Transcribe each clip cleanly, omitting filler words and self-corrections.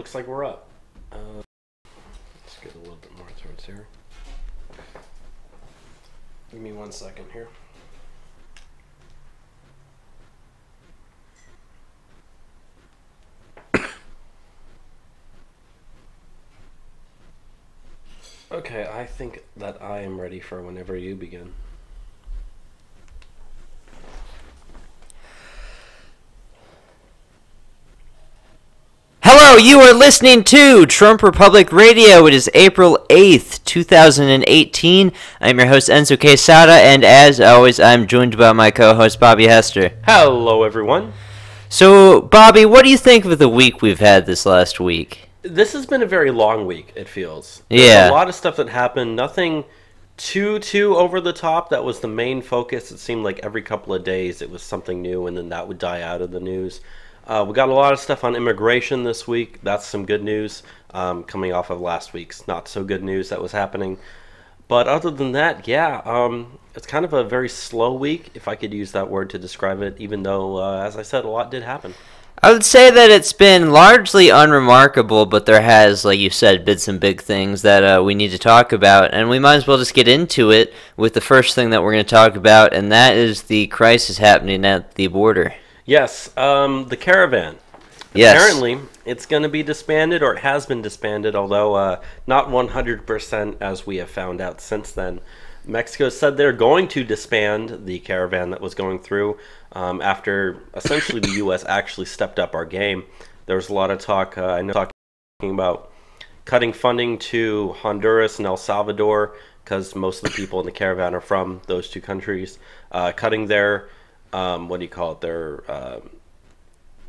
looks like we're up. Let's get a little bit more towards here. Give me 1 second here. Okay, I think that I am ready for whenever you begin. Hello, you are listening to Trump Republic Radio. It is April 8th, 2018. I'm your host, Enzo Quesada, and as always, I'm joined by my co-host, Bobby Hester. Hello, everyone. So, Bobby, what do you think of the week we've had this last week? This has been a very long week, it feels. Yeah. There's a lot of stuff that happened. Nothing too over the top. That was the main focus. It seemed like every couple of days it was something new, and then that would die out of the news. We got a lot of stuff on immigration this week. That's some good news, coming off of last week's not so good news that was happening. But other than that, yeah, it's kind of a very slow week, if I could use that word to describe it, even though, as I said, a lot did happen. I would say that it's been largely unremarkable, but there has, like you said, been some big things that we need to talk about, and we might as well just get into it with the first thing that we're going to talk about, and that is the crisis happening at the border. Yes, the Caravan. Yes. Apparently, it's going to be disbanded, or it has been disbanded, although not 100% as we have found out since then. Mexico said they're going to disband the Caravan that was going through after essentially the U.S. actually stepped up our game. There was a lot of talk, I know, talking about cutting funding to Honduras and El Salvador, because most of the people in the Caravan are from those two countries, cutting their their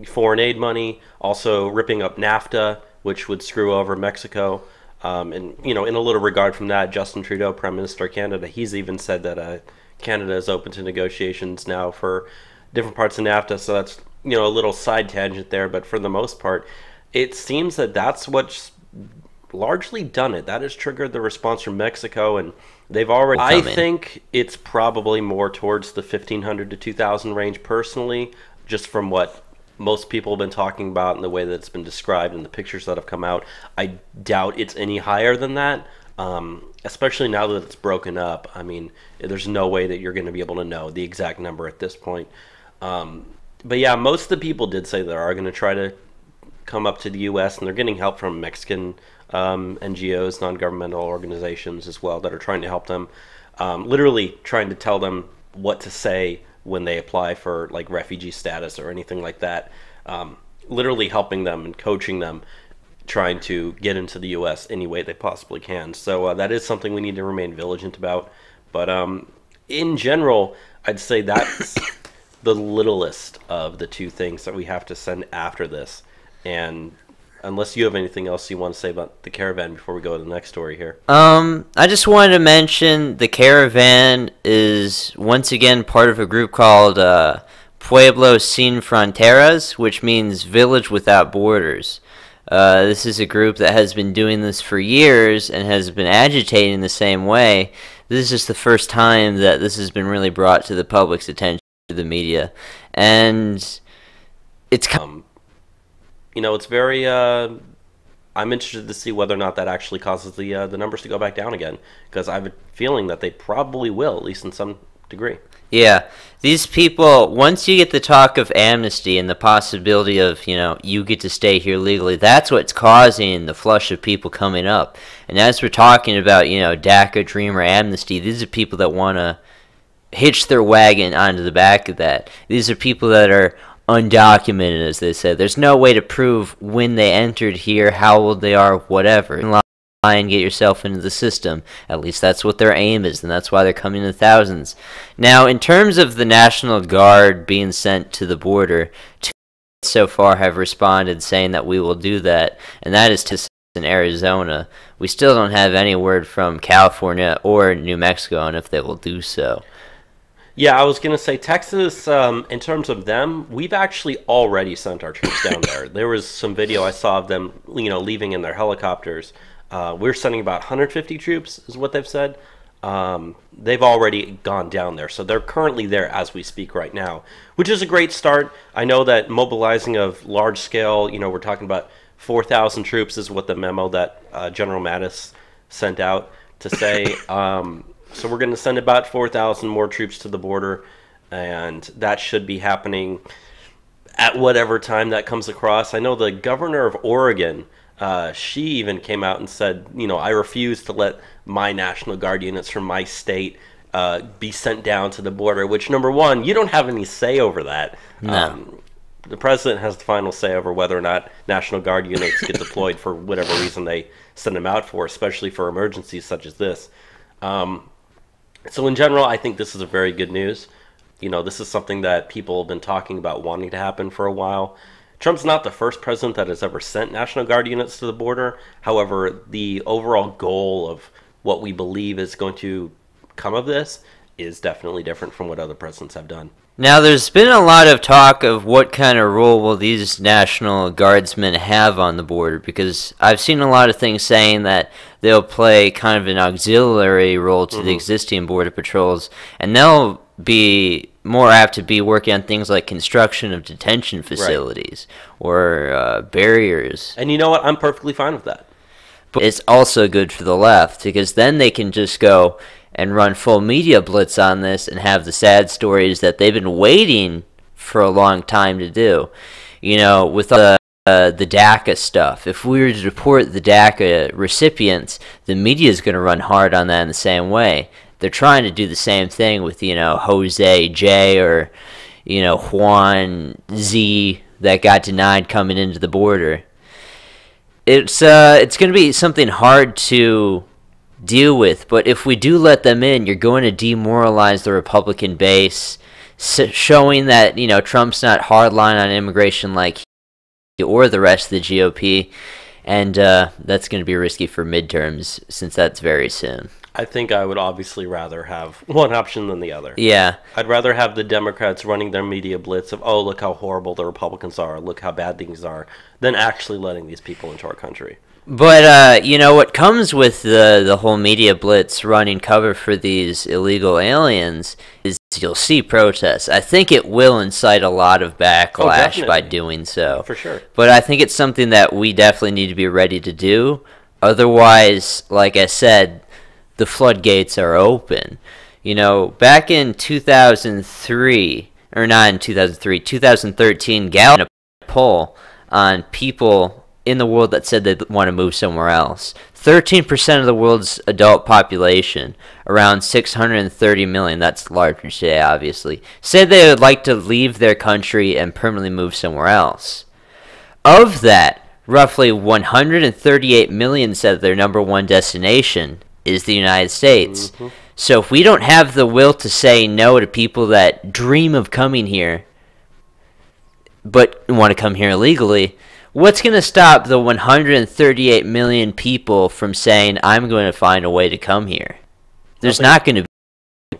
foreign aid money, also ripping up NAFTA, which would screw over Mexico. And, you know, in a little regard from that, Justin Trudeau, Prime Minister of Canada, he's even said that Canada is open to negotiations now for different parts of NAFTA. So that's, you know, a little side tangent there. But for the most part, it seems that that's what's largely done it. That has triggered the response from Mexico, and they've already... I think it's probably more towards the 1,500 to 2,000 range personally, just from what most people have been talking about and the way that it's been described and the pictures that have come out. I doubt it's any higher than that, especially now that it's broken up. I mean, there's no way that you're going to be able to know the exact number at this point. But yeah, most of the people did say they are going to try to come up to the U.S., and they're getting help from Mexican NGOs, non-governmental organizations as well, that are trying to help them, literally trying to tell them what to say when they apply for like refugee status or anything like that, literally helping them and coaching them, trying to get into the U.S. any way they possibly can. So that is something we need to remain vigilant about. But in general, I'd say that's the littlest of the two things that we have to send after this. And unless you have anything else you want to say about the Caravan before we go to the next story here. I just wanted to mention the Caravan is once again part of a group called Pueblos Sin Fronteras, which means Village Without Borders. This is a group that has been doing this for years and has been agitating the same way. This is just the first time that this has been really brought to the public's attention, to the media. And it's you know, it's very, I'm interested to see whether or not that actually causes the numbers to go back down again, because I have a feeling that they probably will, at least in some degree. Yeah, these people, once you get the talk of amnesty and the possibility of, you know, you get to stay here legally, that's what's causing the flush of people coming up. And as we're talking about, you know, DACA, Dreamer, amnesty, these are people that want to hitch their wagon onto the back of that. These are people that are undocumented, as they said. There's no way to prove when they entered here, how old they are, whatever. Lie and get yourself into the system. At least that's what their aim is, and that's why they're coming in thousands. Now, in terms of the National Guard being sent to the border, two so far have responded saying that we will do that, and that is to in Arizona. We still don't have any word from California or New Mexico on if they will do so. Yeah, I was going to say Texas, in terms of them, we've actually already sent our troops down there. There was some video I saw of them, you know, leaving in their helicopters. We're sending about 150 troops, is what they've said. They've already gone down there, so they're currently there as we speak right now, which is a great start. I know that mobilizing of large scale, you know, we're talking about 4,000 troops is what the memo that General Mattis sent out to say. So we're going to send about 4,000 more troops to the border, and that should be happening at whatever time that comes across. I know the governor of Oregon, she even came out and said, I refuse to let my National Guard units from my state be sent down to the border, which, number one, you don't have any say over that. No. The president has the final say over whether or not National Guard units get deployed for whatever reason they send them out for, especially for emergencies such as this. So in general, I think this is a very good news. This is something that people have been talking about wanting to happen for a while. Trump's not the first president that has ever sent National Guard units to the border. However, the overall goal of what we believe is going to come of this is definitely different from what other presidents have done. Now, there's been a lot of talk of what kind of role will these National Guardsmen have on the border, because I've seen a lot of things saying that they'll play kind of an auxiliary role to the existing border patrols, and they'll be more apt to be working on things like construction of detention facilities or barriers. And you know what? I'm perfectly fine with that. But it's also good for the left, because then they can just go and run full media blitz on this and have the sad stories that they've been waiting for a long time to do. With the DACA stuff. If we were to deport the DACA recipients, the media is going to run hard on that in the same way. They're trying to do the same thing with, Jose J or, Juan Z that got denied coming into the border. It's going to be something hard to deal with, but if we do let them in, you're going to demoralize the Republican base, showing that Trump's not hardline on immigration like he or the rest of the GOP, and that's going to be risky for midterms since that's very soon. I think I would obviously rather have one option than the other. Yeah. I'd rather have the Democrats running their media blitz of, oh, look how horrible the Republicans are, look how bad things are, than actually letting these people into our country. But, what comes with the whole media blitz running cover for these illegal aliens is you'll see protests. I think it will incite a lot of backlash by doing so. For sure. But I think it's something that we definitely need to be ready to do. Otherwise, like I said, the floodgates are open. Back in 2003, or not in 2003, 2013, Gallup did a poll on people in the world that said they'd want to move somewhere else. 13% of the world's adult population, around 630 million, that's larger today obviously, said they would like to leave their country and permanently move somewhere else. Of that, roughly 138 million said their number one destination is the United States. So if we don't have the will to say no to people that dream of coming here but want to come here illegally, what's going to stop the 138 million people from saying, I'm going to find a way to come here? There's not going to be.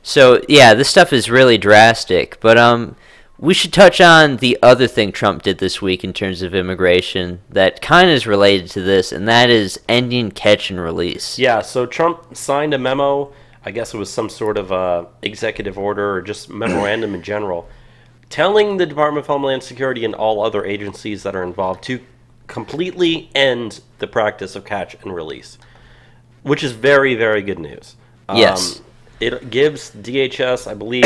So, yeah, this stuff is really drastic. But we should touch on the other thing Trump did this week in terms of immigration that kind of is related to this, and that is ending catch and release. Yeah, so Trump signed a memo. I guess it was some sort of executive order or just memorandum in general, telling the Department of Homeland Security and all other agencies that are involved to completely end the practice of catch and release, which is very, very good news. Yes. It gives DHS, I believe,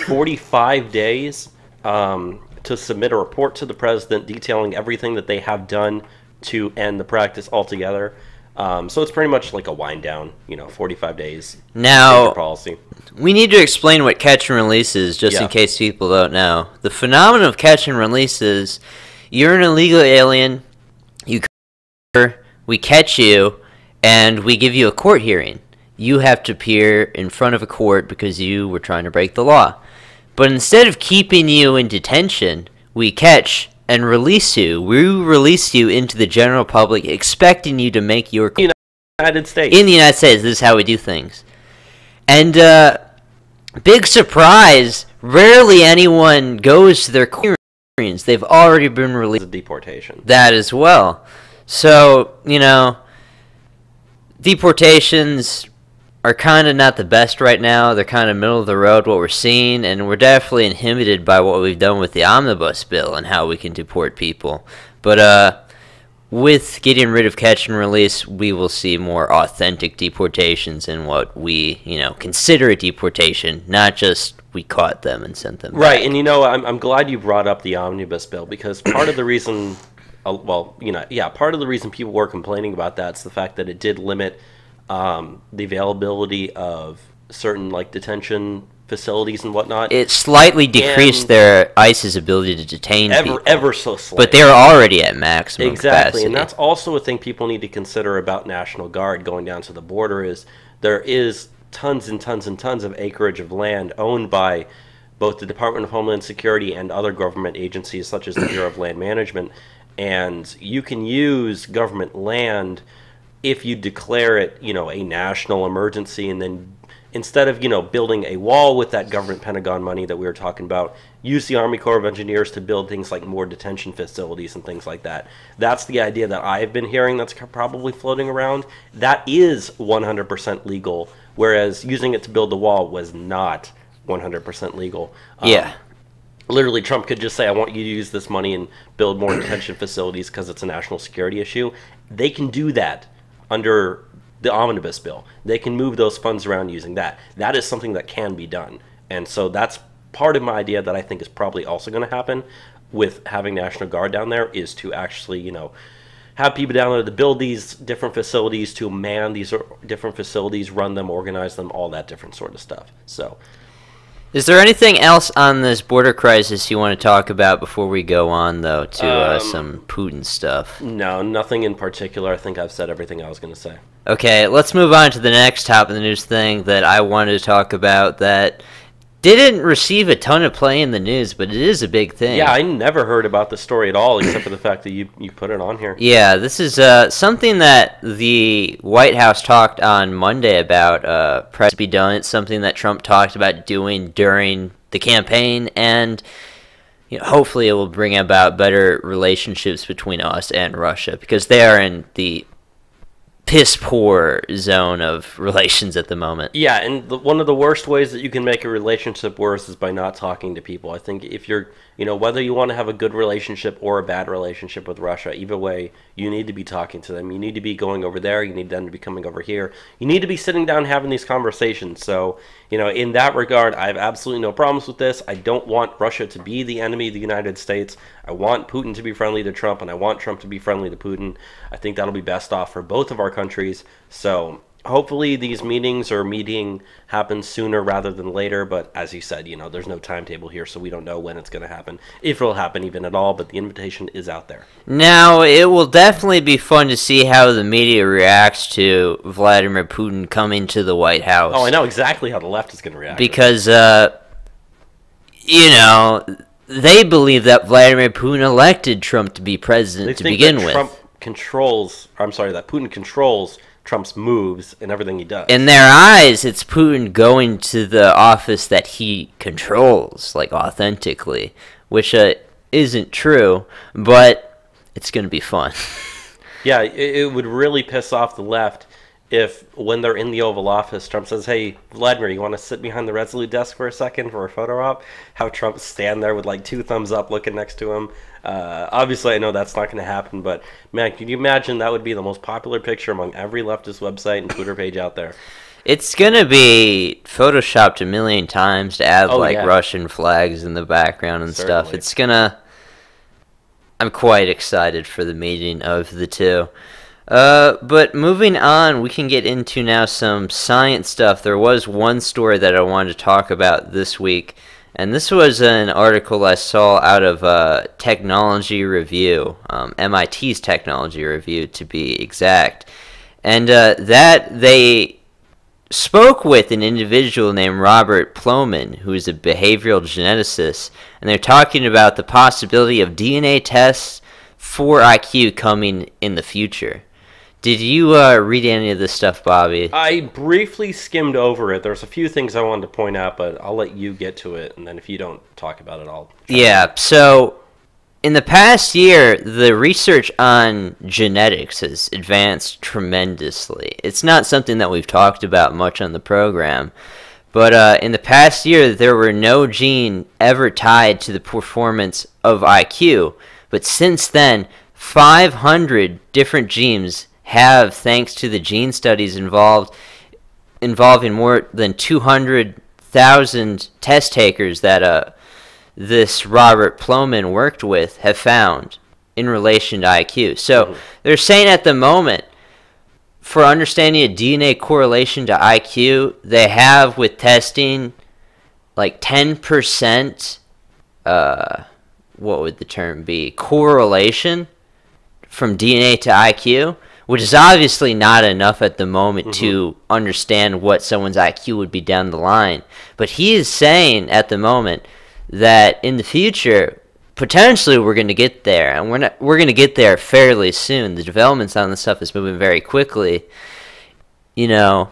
45 days to submit a report to the president detailing everything that they have done to end the practice altogether. So it's pretty much like a wind down, 45 days. Now, policy. We need to explain what catch and release is, just in case people don't know. The phenomenon of catch and release is you're an illegal alien, we catch you, and we give you a court hearing. You have to appear in front of a court because you were trying to break the law. But instead of keeping you in detention, we catch and release you. We release you into the general public, expecting you to make your United States. In the United States, this is how we do things. And big surprise, rarely anyone goes to their court hearings. They've already been released. A deportation. That as well. So, deportations are kind of not the best right now. They're kind of middle of the road, what we're seeing, and we're definitely inhibited by what we've done with the omnibus bill and how we can deport people. But with getting rid of catch and release, we will see more authentic deportations in what we, consider a deportation, not just we caught them and sent them right back. And I'm glad you brought up the omnibus bill, because part of the reason part of the reason people were complaining about that's the fact that it did limit the availability of certain detention facilities and whatnot. It slightly decreased their ICE's ability to detain people. Ever so slightly. But they're already at maximum capacity. And that's also a thing people need to consider about National Guard going down to the border is there is tons and tons and tons of acreage of land owned by both the Department of Homeland Security and other government agencies such as the Bureau of Land Management. And you can use government land if you declare it, a national emergency, and then instead of, building a wall with that government Pentagon money that we were talking about, use the Army Corps of Engineers to build things like more detention facilities and things like that. That's the idea that I've been hearing that's probably floating around. That is 100% legal, whereas using it to build the wall was not 100% legal. Yeah. Literally, Trump could just say, I want you to use this money and build more detention facilities because it's a national security issue. They can do that under the omnibus bill. They can move those funds around using that. That is something that can be done. And so that's part of my idea that I think is probably also going to happen with having National Guard down there, is to actually, have people down there to build these different facilities, to man these different facilities, run them, organize them, all that different sort of stuff. So, is there anything else on this border crisis you want to talk about before we go on, though, to some Putin stuff? No, nothing in particular. I think I've said everything I was going to say. Okay, let's move on to the next top of the news thing that I wanted to talk about that didn't receive a ton of play in the news, but it is a big thing. Yeah, I never heard about the story at all, except for the fact that you put it on here. Yeah, this is something that the White House talked on Monday about press to be done. It's something that Trump talked about doing during the campaign, and hopefully it will bring about better relationships between us and Russia, because they are in the piss poor zone of relations at the moment. Yeah, and one of the worst ways that you can make a relationship worse is by not talking to people. I think if you're, whether you want to have a good relationship or a bad relationship with Russia, either way, you need to be talking to them. You need to be going over there. You need them to be coming over here. You need to be sitting down having these conversations. So, in that regard, I have absolutely no problems with this. I don't want Russia to be the enemy of the United States. I want Putin to be friendly to Trump, and I want Trump to be friendly to Putin. I think that'll be best off for both of our countries. So hopefully these meeting happens sooner rather than later. But as you said, there's no timetable here, so we don't know when it's going to happen, if it'll happen even at all. But the invitation is out there. Now, it will definitely be fun to see how the media reacts to Vladimir Putin coming to the White House. Oh, I know exactly how the left is going to react. Because, they believe that Vladimir Putin elected Trump to be president to begin with. That Putin controls Trump's moves and everything he does. In their eyes, it's Putin going to the office that he controls, authentically, which isn't true, but it's going to be fun. Yeah, it would really piss off the left if, when they're in the Oval Office, Trump says, hey, Vladimir, you want to sit behind the Resolute desk for a second for a photo op? How Trump stand there with 2 thumbs up looking next to him. Obviously, I know that's not going to happen, but, man, can you imagine that would be the most popular picture among every leftist website and Twitter page out there? It's going to be photoshopped a million times to add, Russian flags in the background and stuff. It's going to... I'm quite excited for the meeting of the two. But moving on, we can get into now some science stuff. There was one story that I wanted to talk about this week, and this was an article I saw out of Technology Review, MIT's Technology Review to be exact, and that they spoke with an individual named Robert Plomin, who is a behavioral geneticist, and they're talking about the possibility of DNA tests for IQ coming in the future. Did you read any of this stuff, Bobby? I briefly skimmed over it. There's a few things I wanted to point out, but I'll let you get to it, and then if you don't talk about it, I'll... Yeah, so in the past year, the research on genetics has advanced tremendously. It's not something that we've talked about much on the program, but in the past year, there were no gene ever tied to the performance of IQ, but since then, 500 different genes have, thanks to the gene studies involving more than 200,000 test takers that this Robert Plomin worked with, have found in relation to IQ. So they're saying at the moment, for understanding a DNA correlation to IQ, they have with testing like 10%, what would the term be, correlation from DNA to IQ, which is obviously not enough at the moment to understand what someone's IQ would be down the line. But he is saying at the moment that in the future, potentially we're going to get there, and we're going to get there fairly soon. The developments on this stuff is moving very quickly. You know,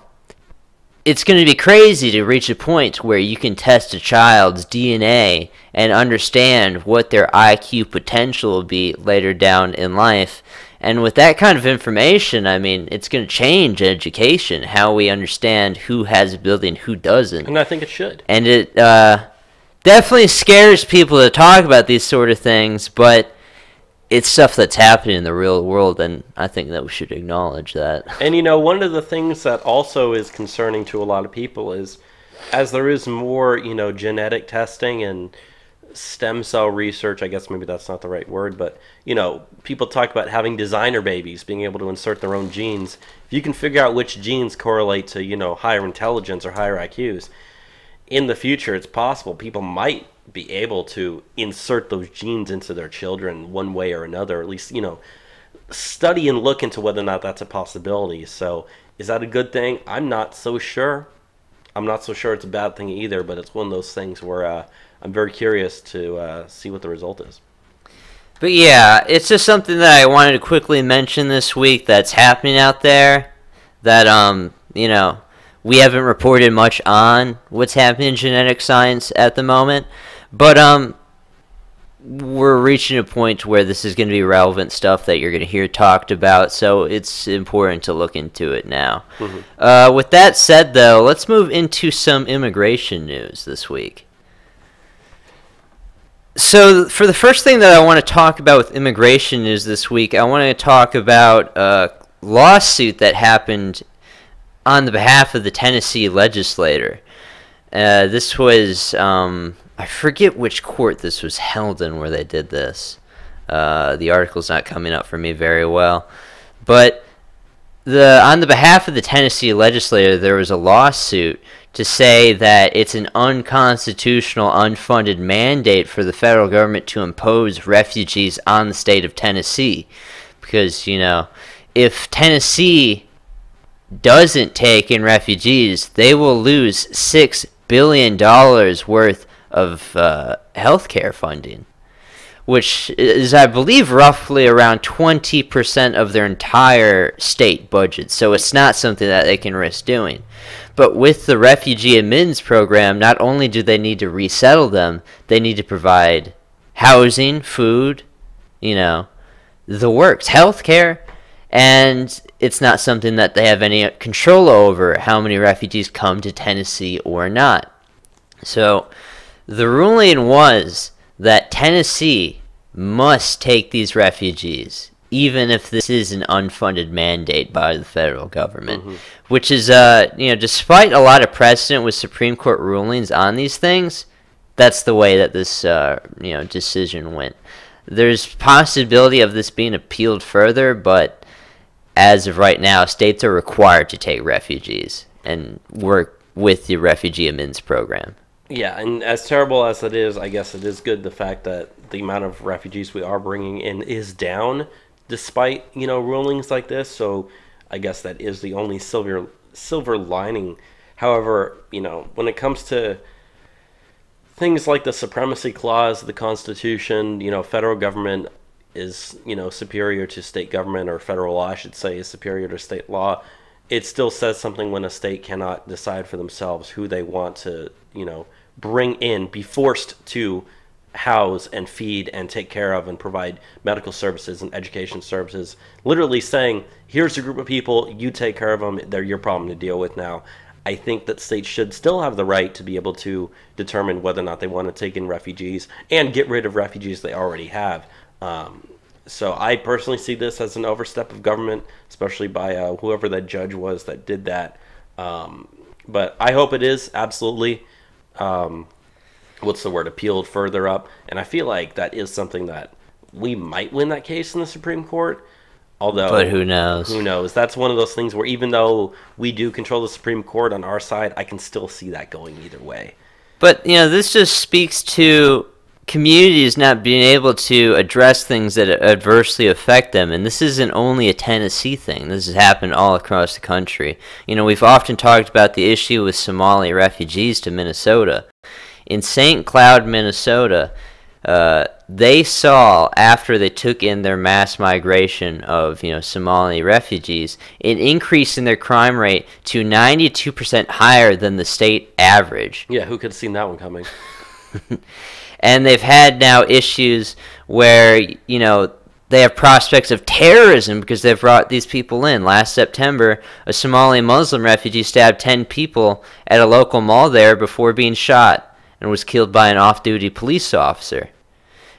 it's going to be crazy to reach a point where you can test a child's DNA and understand what their IQ potential will be later down in life. And with that kind of information, I mean, it's going to change education, how we understand who has ability and who doesn't. And I think it should. And it definitely scares people to talk about these sort of things, but it's stuff that's happening in the real world, and I think that we should acknowledge that. And, you know, one of the things that also is concerning to a lot of people is, as there is more, you know, genetic testing and stem cell research, I guess maybe that's not the right word, but, you know, people talk about having designer babies, being able to insert their own genes. If you can figure out which genes correlate to, you know, higher intelligence or higher IQs, in the future, it's possible people might be able to insert those genes into their children one way or another, or at least, you know, study and look into whether or not that's a possibility. So is that a good thing? I'm not so sure. I'm not so sure it's a bad thing either, but it's one of those things where I'm very curious to see what the result is. But yeah, it's just something that I wanted to quickly mention this week that's happening out there that, you know, we haven't reported much on what's happening in genetic science at the moment, but we're reaching a point where this is going to be relevant stuff that you're going to hear talked about, so it's important to look into it now. With that said, though, let's move into some immigration news this week. So for the first thing that I want to talk about with immigration news this week, I want to talk about a lawsuit that happened on the behalf of the Tennessee legislator. This was, I forget which court this was held in where they did this. The article's not coming up for me very well. But on the behalf of the Tennessee legislator, there was a lawsuit to say that it's an unconstitutional, unfunded mandate for the federal government to impose refugees on the state of Tennessee. Because, you know, if Tennessee doesn't take in refugees, they will lose $6 billion worth of health care funding, which is, I believe, roughly around 20% of their entire state budget. So it's not something that they can risk doing. But with the refugee admittance program, not only do they need to resettle them, they need to provide housing, food, you know, the works, health care. And it's not something that they have any control over, how many refugees come to Tennessee or not. So the ruling was that Tennessee must take these refugees, even if this is an unfunded mandate by the federal government, which is, you know, despite a lot of precedent with Supreme Court rulings on these things, that's the way that this, you know, decision went. There's possibility of this being appealed further, but as of right now, states are required to take refugees and work with the refugee admittance program. Yeah, and as terrible as it is, I guess it is good the fact that the amount of refugees we are bringing in is down, despite, you know, rulings like this. So I guess that is the only silver lining. However, you know, when it comes to things like the supremacy clause of the Constitution, you know, federal government is, you know, superior to state government, or federal law, I should say, is superior to state law. It still says something when a state cannot decide for themselves who they want to, you know, bring in, be forced to house and feed and take care of and provide medical services and education services. Literally saying, here's a group of people, you take care of them, they're your problem to deal with now. I think that states should still have the right to be able to determine whether or not they want to take in refugees and get rid of refugees they already have. So I personally see this as an overstep of government, especially by whoever that judge was that did that. But I hope it is absolutely, appealed further up. And I feel like that is something that we might win that case in the Supreme Court. Although, but who knows? Who knows? That's one of those things where even though we do control the Supreme Court on our side, I can still see that going either way. But, this just speaks to communities not being able to address things that adversely affect them. And this isn't only a Tennessee thing. This has happened all across the country. We've often talked about the issue with Somali refugees to Minnesota. In St. Cloud, Minnesota, they saw, after they took in their mass migration of, Somali refugees, an increase in their crime rate to 92% higher than the state average. Yeah, who could have seen that one coming? And they've had now issues where, they have prospects of terrorism because they've brought these people in. Last September, a Somali Muslim refugee stabbed 10 people at a local mall there before being shot and was killed by an off-duty police officer.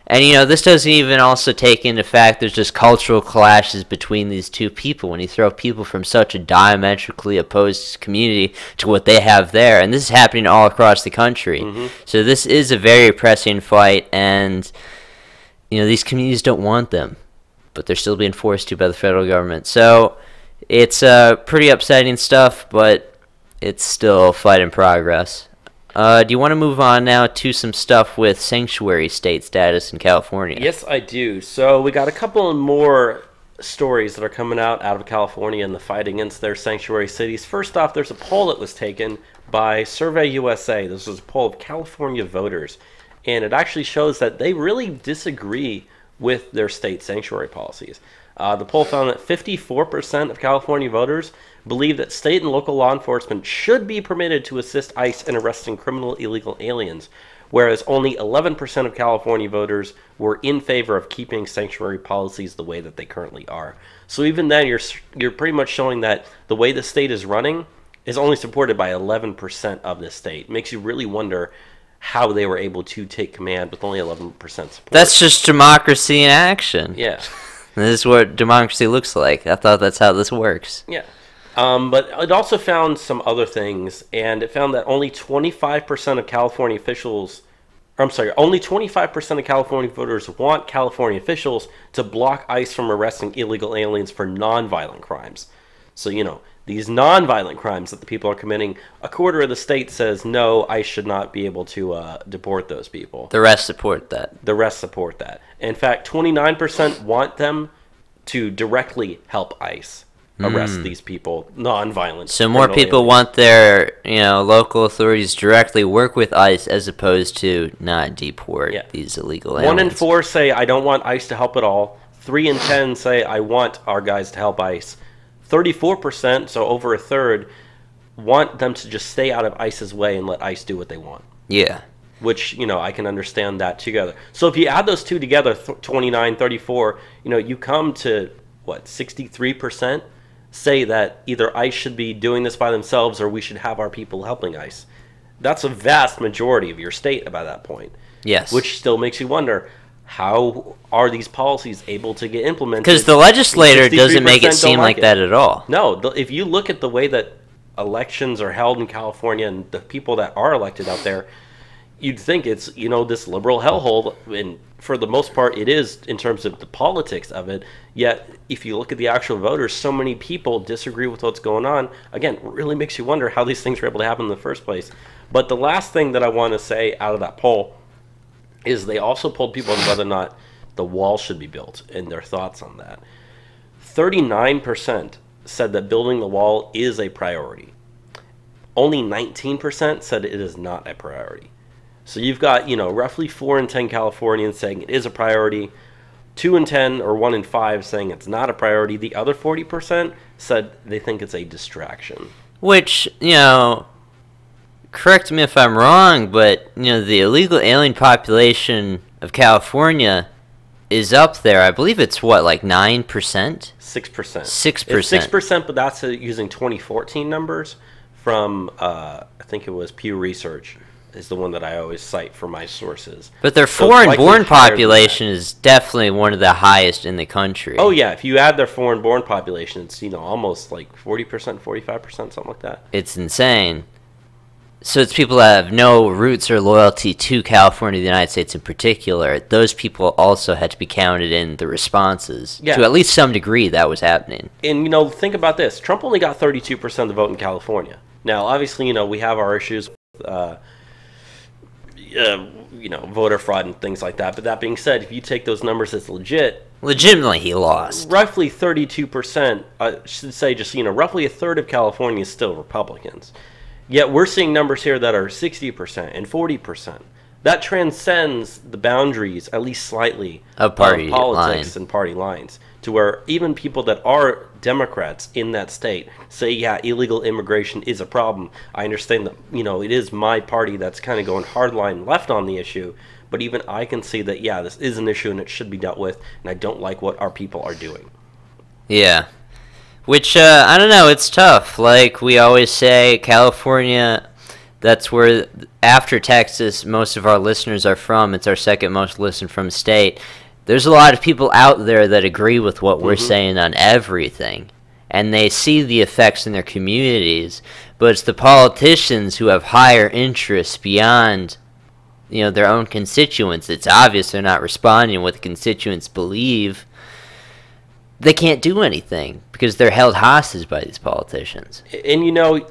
And, this doesn't even also take into fact there's just cultural clashes between these two people when you throw people from such a diametrically opposed community to what they have there. And this is happening all across the country. Mm-hmm. So this is a very pressing fight, and, these communities don't want them, but they're still being forced to by the federal government. So it's pretty upsetting stuff, but it's still a fight in progress. Do you want to move on now to some stuff with sanctuary state status in California? Yes, I do. So we got a couple more stories that are coming out of California in the fight against their sanctuary cities. First off, there's a poll that was taken by Survey USA. This was a poll of California voters, and it actually shows that they really disagree with their state sanctuary policies. The poll found that 54% of California voters believe that state and local law enforcement should be permitted to assist ICE in arresting criminal illegal aliens, whereas only 11% of California voters were in favor of keeping sanctuary policies the way that they currently are. So even then, you're pretty much showing that the way the state is running is only supported by 11% of the state. It makes you really wonder how they were able to take command with only 11% support. That's just democracy in action. Yeah. This is what democracy looks like. I thought that's how this works. Yeah. But it also found some other things, and it found that only 25% of California officials, only 25% of California voters want California officials to block ICE from arresting illegal aliens for nonviolent crimes. So, these nonviolent crimes that the people are committing, a quarter of the state says, no, ICE should not be able to deport those people. The rest support that. In fact, 29% want them to directly help ICE arrest these people, non-violent. So more people want their, local authorities directly work with ICE as opposed to not deport these illegal aliens. 1 in 4 say, I don't want ICE to help at all. 3 in 10 say, I want our guys to help ICE. 34%, so over a third, want them to just stay out of ICE's way and let ICE do what they want. Yeah. Which, I can understand that together. So if you add those two together, 29, 34, you come to, 63%? Say that either ICE should be doing this by themselves or we should have our people helping ICE. That's a vast majority of your state by that point. Yes. Which still makes you wonder, how are these policies able to get implemented? Because the legislator doesn't make it seem like that at all. No, if you look at the way that elections are held in California and the people that are elected out there, you'd think it's, this liberal hellhole, and for the most part it is in terms of the politics of it. Yet, if you look at the actual voters, so many people disagree with what's going on. Again, it really makes you wonder how these things were able to happen in the first place. But the last thing that I want to say out of that poll is they also polled people on whether or not the wall should be built and their thoughts on that. 39% said that building the wall is a priority. Only 19% said it is not a priority. So you've got, roughly 4 in 10 Californians saying it is a priority, 2 in 10 or 1 in 5 saying it's not a priority. The other 40% said they think it's a distraction. Which, correct me if I'm wrong, but, the illegal alien population of California is up there. I believe it's, 9%? 6%. 6%. It's 6%, but that's using 2014 numbers from, I think it was Pew Research. is the one that I always cite for my sources. But their So it's likely foreign-born higher than population that. is definitely one of the highest in the country. Oh yeah, if you add their foreign-born population, it's almost like 40%, 45%, something like that. It's insane. So it's people that have no roots or loyalty to California, the United States in particular. Those people also had to be counted in the responses. Yeah. To at least some degree, that was happening. And think about this: Trump only got 32% of the vote in California. Now, obviously, we have our issues with, voter fraud and things like that. But that being said, if you take those numbers as legit, Legitimately, he lost. roughly 32%, I should say, just roughly a third of California is still Republicans. Yet we're seeing numbers here that are 60% and 40%. That transcends the boundaries, at least slightly, Of party politics line. and party lines, to where even people that are Democrats in that state say, yeah, illegal immigration is a problem. I understand that, it is my party that's kind of going hardline left on the issue, but even I can see that, yeah, this is an issue and it should be dealt with, and I don't like what our people are doing. Yeah. Which, I don't know, it's tough. Like we always say, California, that's where, after Texas, most of our listeners are from. It's our second most listened from state. There's a lot of people out there that agree with what we're saying on everything. And they see the effects in their communities. But it's the politicians who have higher interests beyond, their own constituents. It's obvious they're not responding to what the constituents believe. They can't do anything because they're held hostage by these politicians. And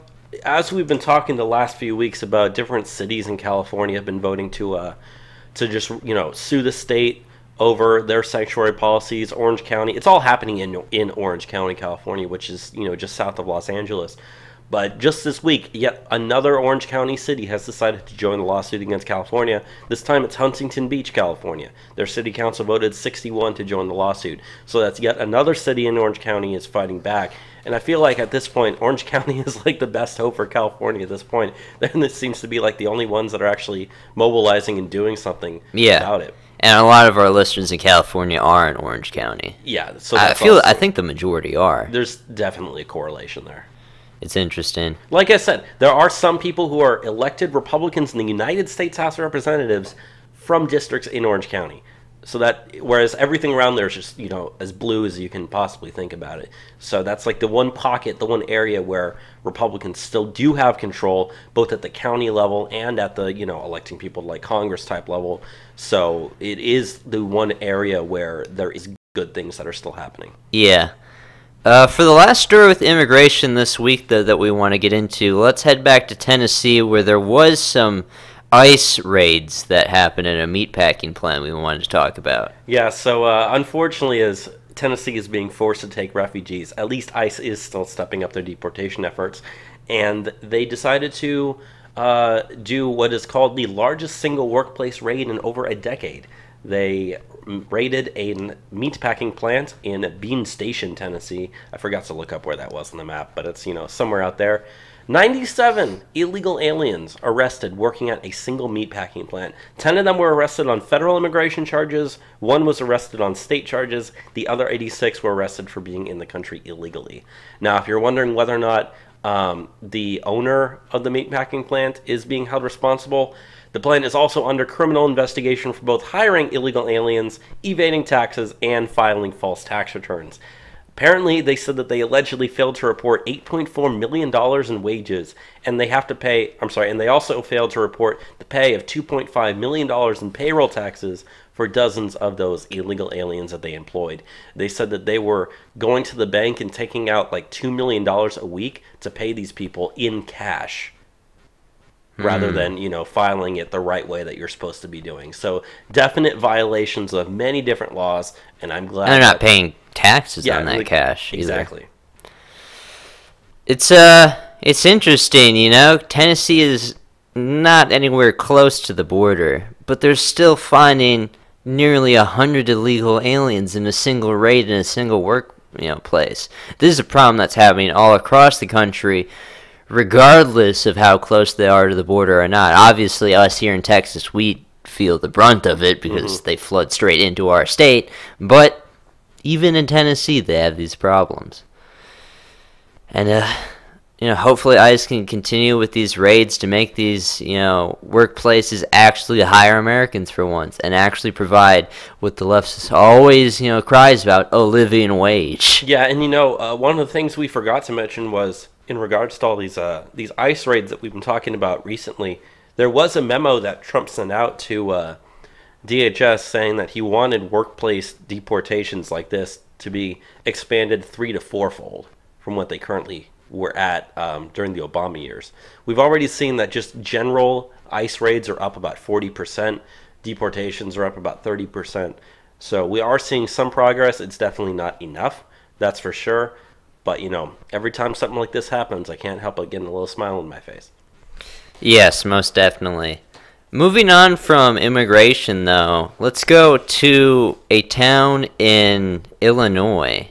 as we've been talking the last few weeks about different cities in California have been voting to just sue the state over their sanctuary policies. Orange County, it's all happening in Orange County, California, which is just south of Los Angeles. But just this week, yet another Orange County city has decided to join the lawsuit against California. This time it's Huntington Beach, California. Their city council voted 61 to join the lawsuit. So that's yet another city in Orange County is fighting back. And I feel like at this point, Orange County is like the best hope for California at this point. Then this seems to be like the only ones that are actually mobilizing and doing something about it. And a lot of our listeners in California are in Orange County. Yeah, so I think the majority are. There's definitely a correlation there. It's interesting. Like I said, there are some people who are elected Republicans in the United States House of Representatives from districts in Orange County. So that, whereas everything around there is just, as blue as you can possibly think about it. So that's like the one pocket, the one area where Republicans still do have control, both at the county level and at the, electing people like Congress type level. So it is the one area where there is good things that are still happening. Yeah. For the last story with immigration this week, though, that we want to get into, let's head back to Tennessee, where there was some ICE raids that happened in a meatpacking plant we wanted to talk about. Yeah, so unfortunately, as Tennessee is being forced to take refugees, at least ICE is still stepping up their deportation efforts, and they decided to do what is called the largest single workplace raid in over a decade. They raided a meatpacking plant in Bean Station, Tennessee. I forgot to look up where that was on the map, but it's, somewhere out there. 97 illegal aliens arrested working at a single meatpacking plant. 10 of them were arrested on federal immigration charges. 1 was arrested on state charges. The other 86 were arrested for being in the country illegally. Now, if you're wondering whether or not the owner of the meatpacking plant is being held responsible, the plant is also under criminal investigation for both hiring illegal aliens, evading taxes, and filing false tax returns. Apparently, they said that they allegedly failed to report $8.4 million in wages, and they have to pay, and they also failed to report the pay of $2.5 million in payroll taxes for dozens of those illegal aliens that they employed. They said that they were going to the bank and taking out like $2 million a week to pay these people in cash, rather than, filing it the right way that you're supposed to be doing. So definite violations of many different laws, and I'm glad they're not paying taxes on that cash either. Exactly. It's interesting, Tennessee is not anywhere close to the border, but they're still finding nearly 100 illegal aliens in a single raid in a single work place. This is a problem that's happening all across the country, regardless of how close they are to the border or not. Obviously, us here in Texas, we feel the brunt of it because they flood straight into our state. But even in Tennessee, they have these problems. And, hopefully ICE can continue with these raids to make these, workplaces actually hire Americans for once and actually provide what the left always, cries about, a living wage. Yeah, and one of the things we forgot to mention was in regards to all these ICE raids that we've been talking about recently, there was a memo that Trump sent out to DHS saying that he wanted workplace deportations like this to be expanded 3- to 4-fold from what they currently were at during the Obama years. We've already seen that just general ICE raids are up about 40%, deportations are up about 30%. So we are seeing some progress. It's definitely not enough, that's for sure. But, every time something like this happens, I can't help but getting a little smile on my face. Yes, most definitely. Moving on from immigration, though, let's go to a town in Illinois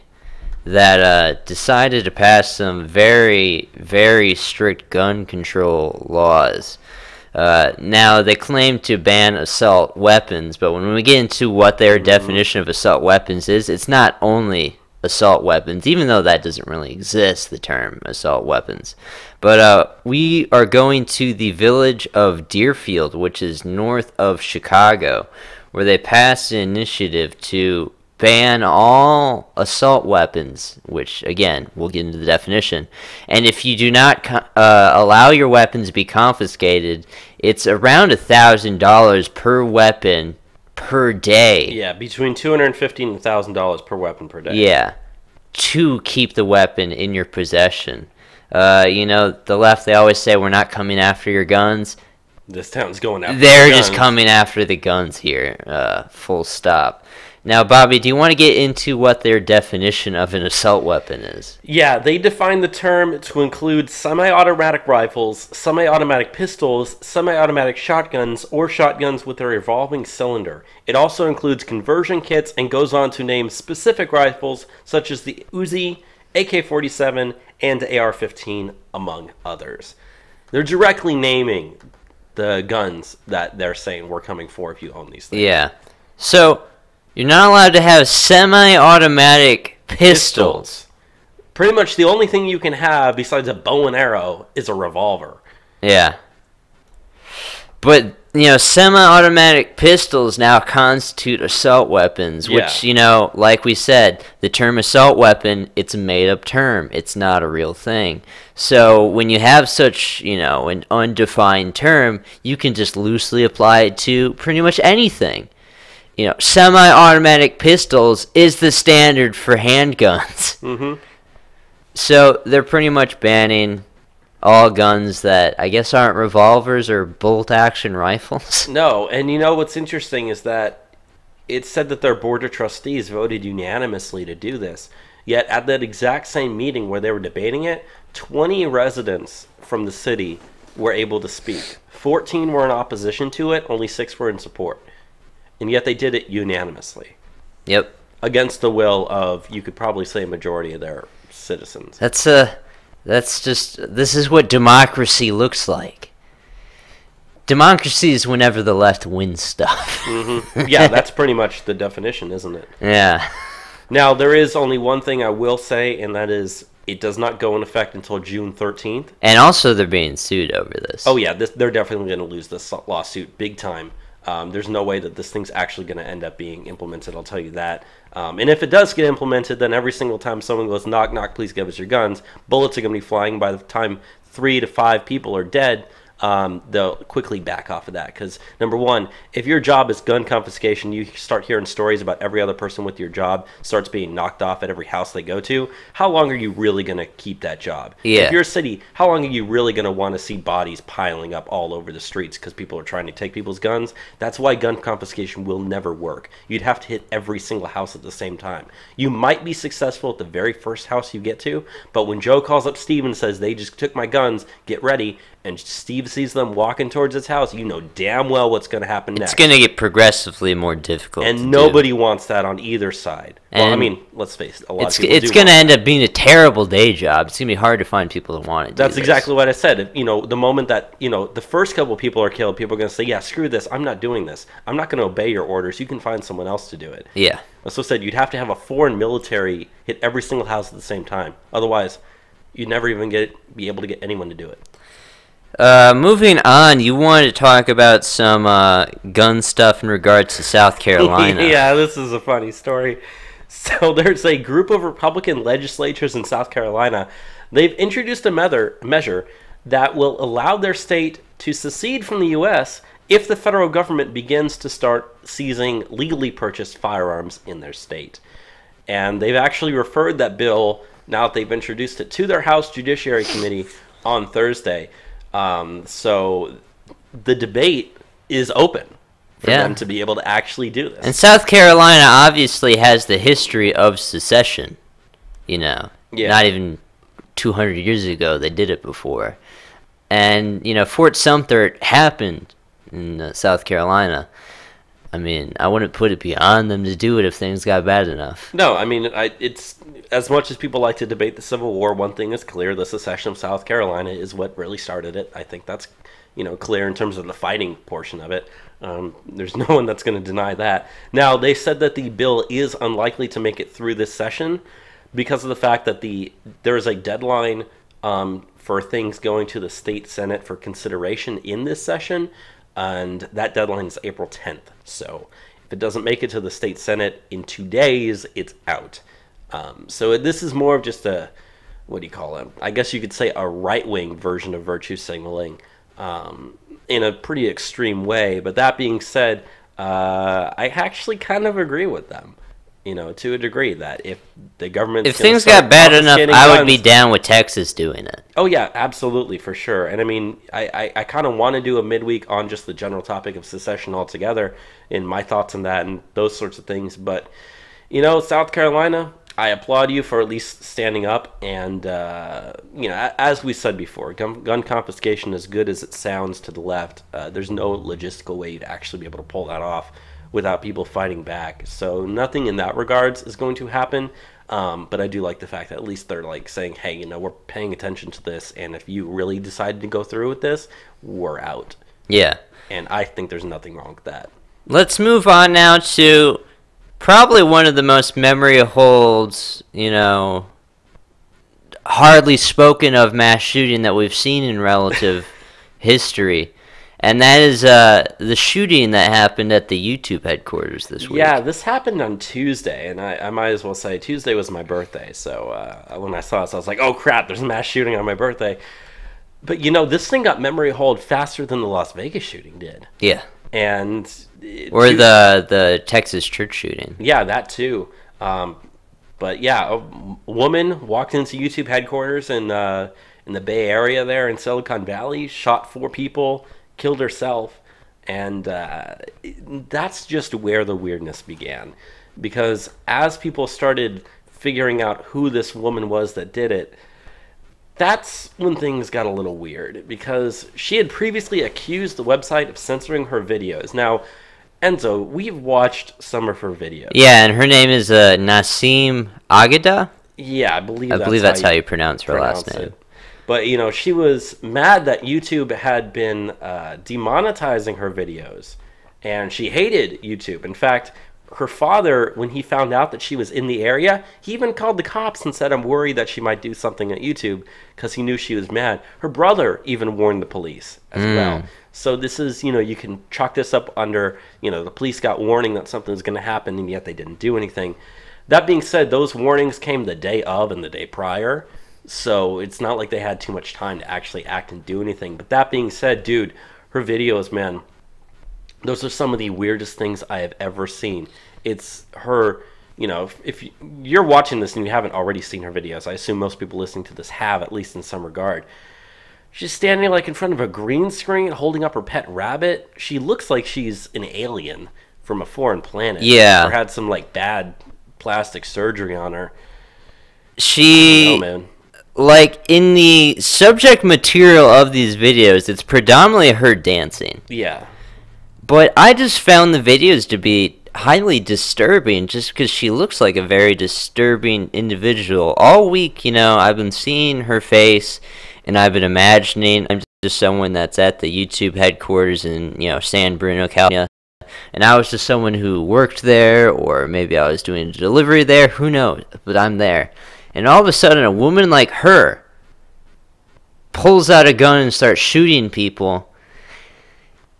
that decided to pass some very, very strict gun control laws. Now, they claim to ban assault weapons, but when we get into what their definition of assault weapons is, it's not only assault weapons, even though that doesn't really exist, the term assault weapons. But we are going to the village of Deerfield, which is north of Chicago, where they passed an initiative to ban all assault weapons, which, again, we'll get into the definition. And if you do not allow your weapons to be confiscated, it's around $1,000 per weapon per day. Yeah, between $250 and $1,000 per weapon per day. Yeah, to keep the weapon in your possession. The left, they always say we're not coming after your guns. This town's going after They're the just guns. coming after the guns here, full stop. Now, Bobby, do you want to get into what their definition of an assault weapon is? Yeah, they define the term to include semi-automatic rifles, semi-automatic pistols, semi-automatic shotguns, or shotguns with a revolving cylinder. It also includes conversion kits and goes on to name specific rifles such as the Uzi, AK-47, and AR-15, among others. They're directly naming the guns that they're saying we're coming for if you own these things. Yeah. So, you're not allowed to have semi-automatic pistols. Pretty much the only thing you can have besides a bow and arrow is a revolver. Yeah. But, semi-automatic pistols now constitute assault weapons, which, like we said, the term assault weapon, it's a made-up term. It's not a real thing. So when you have such, an undefined term, you can just loosely apply it to pretty much anything. Semi-automatic pistols is the standard for handguns. Mm-hmm. So they're pretty much banning all guns that I guess aren't revolvers or bolt-action rifles. No, and what's interesting is that it said that their board of trustees voted unanimously to do this. Yet at that exact same meeting where they were debating it, 20 residents from the city were able to speak. 14 were in opposition to it, only 6 were in support. And yet they did it unanimously. Yep. Against the will of, you could probably say, a majority of their citizens. This is what democracy looks like. Democracy is whenever the left wins stuff. Mm-hmm. Yeah, that's pretty much the definition, isn't it? Yeah. Now, there is only one thing I will say, and that is it does not go in effect until June 13th. And also they're being sued over this. Oh, yeah, they're definitely going to lose this lawsuit big time. There's no way that this thing's actually going to end up being implemented, I'll tell you that. And if it does get implemented, then every single time someone goes, knock, knock, please give us your guns, bullets are going to be flying. By the time 3 to 5 people are dead, they'll quickly back off of that. Because, number one, if your job is gun confiscation, you start hearing stories about every other person with your job starts being knocked off at every house they go to. How long are you really going to keep that job? Yeah. If you're a city, how long are you really going to want to see bodies piling up all over the streets because people are trying to take people's guns? That's why gun confiscation will never work. You'd have to hit every single house at the same time. You might be successful at the very first house you get to, but when Joe calls up Steve and says, they just took my guns, get ready, and Steve sees them walking towards his house, you know damn well what's going to happen next. It's going to get progressively more difficult. And nobody wants that on either side. And well, I mean, let's face it, a lot of people it's going to end up being a terrible day job. It's going to be hard to find people that want to do That's this. exactly what I said. The moment that, the first couple people are killed, people are going to say, yeah, screw this. I'm not doing this. I'm not going to obey your orders. You can find someone else to do it. Yeah. So I said you'd have to have a foreign military hit every single house at the same time. Otherwise, you'd never even be able to get anyone to do it. Moving on, you wanted to talk about some gun stuff in regards to South Carolina. Yeah, this is a funny story. So there's a group of Republican legislatures in South Carolina. They've introduced a measure that will allow their state to secede from the U.S. if the federal government begins to start seizing legally purchased firearms in their state. And they've actually referred that bill, now that they've introduced it, to their House Judiciary Committee on Thursday. So the debate is open for them to be able to actually do this. And South Carolina obviously has the history of secession, you know. Yeah. Not even 200 years ago they did it before. And, you know, Fort Sumter happened in South Carolina. I mean, I wouldn't put it beyond them to do it if things got bad enough. No, I mean, it's as much as people like to debate the Civil War, one thing is clear: the secession of South Carolina is what really started it. I think that's, you know, clear in terms of the fighting portion of it. There's no one that's going to deny that. Now, they said that the bill is unlikely to make it through this session because of the fact that there is a deadline for things going to the state Senate for consideration in this session. And that deadline is April 10th. So if it doesn't make it to the state Senate in 2 days, it's out. So this is more of just a, what do you call it? I guess you could say a right-wing version of virtue signaling in a pretty extreme way. But that being said, I actually kind of agree with them, you know, to a degree, that if the government... If things got bad enough, I would be down with Texas doing it. Oh, yeah, absolutely, for sure. And I mean, I kind of want to do a midweek on just the general topic of secession altogether and my thoughts on that and those sorts of things. But, you know, South Carolina, I applaud you for at least standing up. And, you know, as we said before, gun confiscation, as good as it sounds to the left, there's no logistical way to actually be able to pull that off without people fighting back. So nothing in that regards is going to happen. But I do like the fact that at least they're like saying, hey, you know, we're paying attention to this, and if you really decided to go through with this, we're out. Yeah. And I think there's nothing wrong with that. Let's move on now to probably one of the most memory holds, you know, hardly spoken of mass shooting that we've seen in relative history. And that is the shooting that happened at the YouTube headquarters this week. Yeah, this happened on Tuesday, and I might as well say Tuesday was my birthday. So when I saw this, I was like, oh, crap, there's a mass shooting on my birthday. But, you know, this thing got memory hold faster than the Las Vegas shooting did. Yeah. And or the Texas church shooting. Yeah, that too. But, yeah, a woman walked into YouTube headquarters in the Bay Area there in Silicon Valley, shot 4 people, killed herself, and that's just where the weirdness began. Because as people started figuring out who this woman was that did it, that's when things got a little weird, because she had previously accused the website of censoring her videos. Now, Enzo, we've watched some of her videos. Yeah, and her name is Nasim Agada? Yeah, I believe that's how you pronounce her last name. But, you know, she was mad that YouTube had been demonetizing her videos, and she hated YouTube. In fact, her father, when he found out that she was in the area, he even called the cops and said, I'm worried that she might do something at YouTube, because he knew she was mad. Her brother even warned the police as well. So this is, you know, you can chalk this up under, you know, the police got warning that something was going to happen, and yet they didn't do anything. That being said, those warnings came the day of and the day prior. So it's not like they had too much time to actually act and do anything. But that being said, dude, her videos, man, those are some of the weirdest things I have ever seen. It's her, you know, if you're watching this and you haven't already seen her videos, I assume most people listening to this have, at least in some regard. She's standing like in front of a green screen holding up her pet rabbit. She looks like she's an alien from a foreign planet. Yeah. Or had some like bad plastic surgery on her. She... I don't know, man. Like, in the subject material of these videos, it's predominantly her dancing. Yeah. But I just found the videos to be highly disturbing just because she looks like a very disturbing individual. All week, you know, I've been seeing her face, and I've been imagining I'm just someone that's at the YouTube headquarters in, you know, San Bruno, California. And I was just someone who worked there, or maybe I was doing a delivery there, who knows, but I'm there. And all of a sudden, a woman like her pulls out a gun and starts shooting people.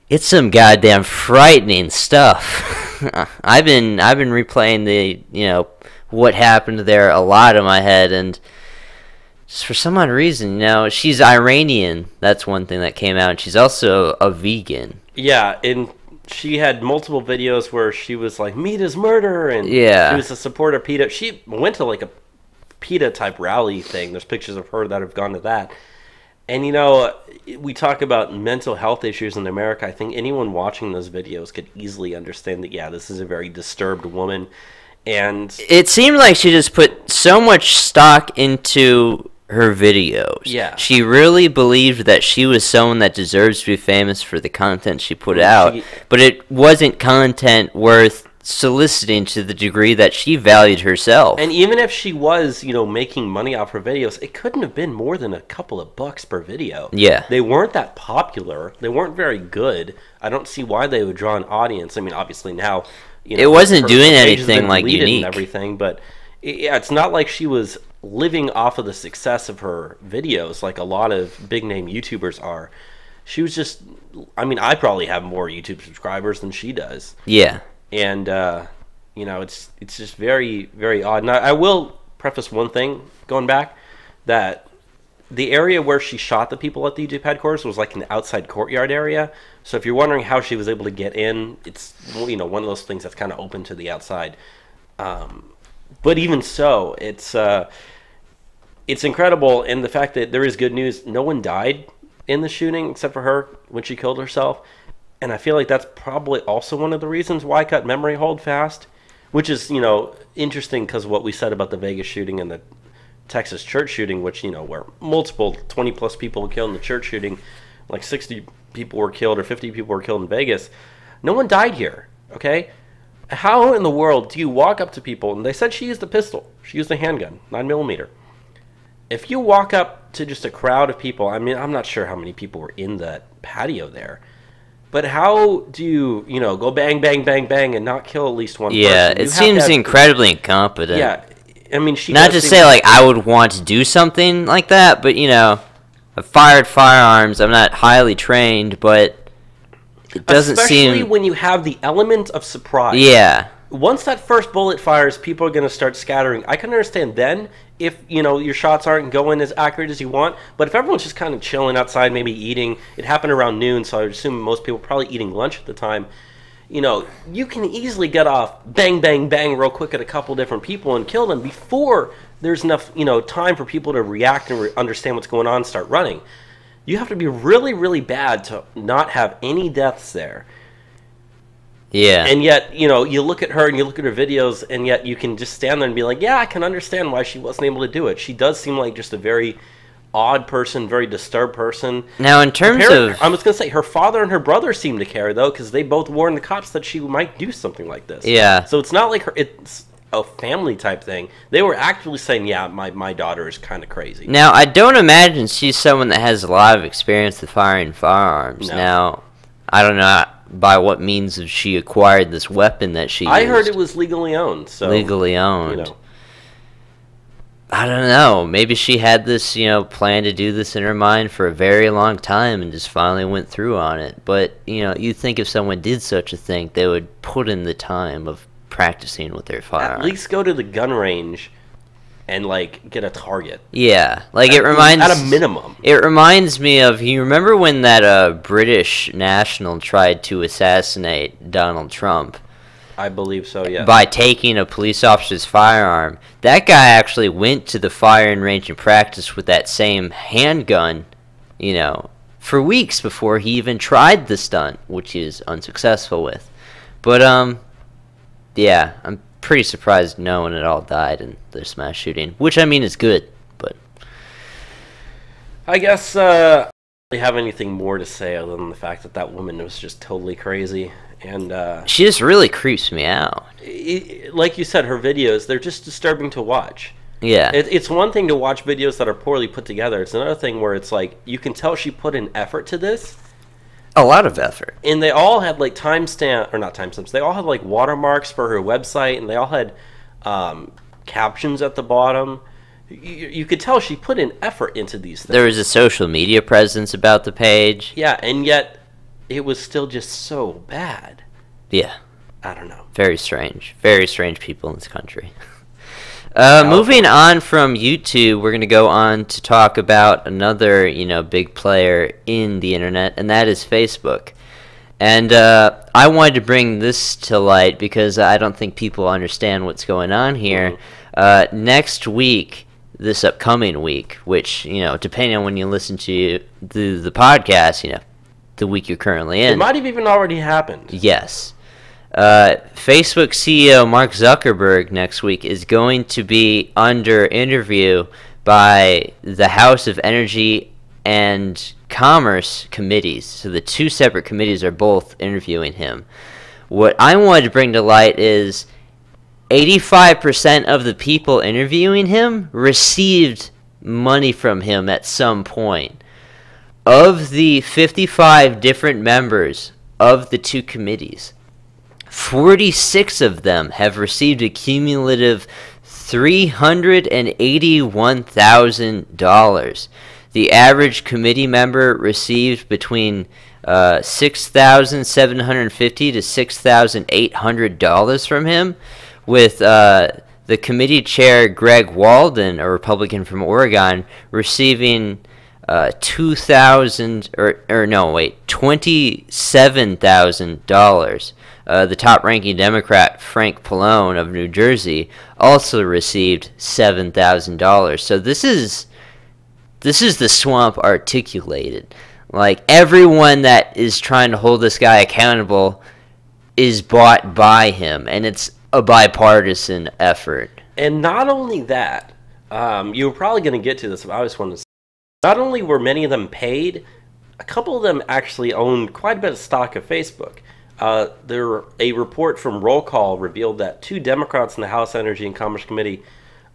It's some goddamn frightening stuff. I've been replaying the what happened there a lot in my head, and just for some odd reason, she's Iranian. That's one thing that came out. She's also a vegan. Yeah, and she had multiple videos where she was like, meat is murder, and she was a supporter of PETA. She went to like a PETA type rally thing. There's pictures of her that have gone to that. And we talk about mental health issues in America. I think anyone watching those videos could easily understand that, this is a very disturbed woman. And it seemed like she just put so much stock into her videos. Yeah. She really believed that she was someone that deserves to be famous for the content she put out, but it wasn't content worth soliciting to the degree that she valued herself. And even if she was, making money off her videos, it couldn't have been more than a couple of bucks per video. Yeah. They weren't that popular. They weren't very good. I don't see why they would draw an audience. I mean, obviously now, it wasn't doing anything like unique and everything, but it's not like she was living off of the success of her videos like a lot of big name YouTubers are. She was just, I probably have more YouTube subscribers than she does. Yeah. And it's just very, very odd. And I will preface one thing going back, that the area where she shot the people at the YouTube headquarters was like an outside courtyard area. So if you're wondering how she was able to get in, it's one of those things that's kind of open to the outside. But even so, it's incredible, and the fact that there is good news. No one died in the shooting except for her when she killed herself, and I feel like that's probably also one of the reasons why I cut memory hold fast, which is interesting because of what we said about the Vegas shooting and the Texas church shooting, which where multiple 20+ people were killed in the church shooting, like 60 people were killed or 50 people were killed in Vegas. No one died here. Okay. How in the world do you walk up to people, and they said she used a pistol, she used a handgun, 9mm. If you walk up to just a crowd of people, I'm not sure how many people were in that patio there, but how do you, go bang, bang, bang, bang, and not kill at least one person? Yeah, it seems incredibly incompetent. Yeah, she not to say like I would want to do something like that, but I've fired firearms. I'm not highly trained, but it doesn't seem... Especially when you have the element of surprise. Yeah. Once that first bullet fires, people are going to start scattering. I can understand then if, your shots aren't going as accurate as you want. But if everyone's just kind of chilling outside, maybe eating... It happened around noon, so I would assume most people were probably eating lunch at the time. You can easily get off bang, bang, bang real quick at a couple different people and kill them before there's enough, time for people to react and understand what's going on and start running. You have to be really, really bad to not have any deaths there. Yeah. And yet, you look at her and you look at her videos, and yet you can just stand there and be like, yeah, I can understand why she wasn't able to do it. She does seem like just a very odd person, very disturbed person. Now, in terms of... I was going to say, her father and her brother seem to care, though, because they both warned the cops that she might do something like this. Yeah. So it's not like it's a family type thing. They were actually saying, yeah, my daughter is kind of crazy. Now, I don't imagine she's someone that has a lot of experience with firing firearms. No. Now, I don't know by what means she acquired this weapon that she used. I heard it was legally owned. So legally owned. I don't know. Maybe she had this, plan to do this in her mind for a very long time and just finally went through on it. But, you'd think if someone did such a thing, they would put in the time of practicing with their firearm. At least go to the gun range and get a target. Yeah, it reminds... At a minimum. It reminds me of... You remember when that British national tried to assassinate Donald Trump? I believe so, yeah. By taking a police officer's firearm. That guy actually went to the firing range and practiced with that same handgun, for weeks before he even tried the stunt, which he was unsuccessful with. But, yeah, I'm pretty surprised no one at all died in the smash shooting, which is good, but I guess I don't really have anything more to say other than the fact that woman was just totally crazy, and she just really creeps me out. Like you said, her videos, they're just disturbing to watch. Yeah. It's one thing to watch videos that are poorly put together. It's another thing where it's like you can tell she put in effort to this. A lot of effort. And they all had not timestamps. They all had watermarks for her website, and they all had captions at the bottom. you could tell she put an effort into these things. There was a social media presence about the page. Yeah, and yet it was still just so bad. Yeah. I don't know. Very strange people in this country. Moving on from YouTube, we're going to go on to talk about another, big player in the internet, and that is Facebook. And I wanted to bring this to light because I don't think people understand what's going on here. Next week, this upcoming week, which, depending on when you listen to the podcast, the week you're currently in. It might have even already happened. Yes. Facebook CEO Mark Zuckerberg next week is going to be under interview by the House of Energy and Commerce committees. So the two separate committees are both interviewing him. What I wanted to bring to light is 85% of the people interviewing him received money from him at some point. Of the 55 different members of the two committees, 46 of them have received a cumulative $381,000. The average committee member received between $6,750 to $6,800 from him, with the committee chair Greg Walden, a Republican from Oregon, receiving $27,000. The top-ranking Democrat, Frank Pallone of New Jersey, also received $7,000. So this is the swamp articulated. Like, everyone that is trying to hold this guy accountable is bought by him, and it's a bipartisan effort. And not only that, you were probably going to get to this, but I just wanted to say, not only were many of them paid, a couple of them actually owned quite a bit of stock of Facebook. A report from Roll Call revealed that two Democrats in the House Energy and Commerce Committee,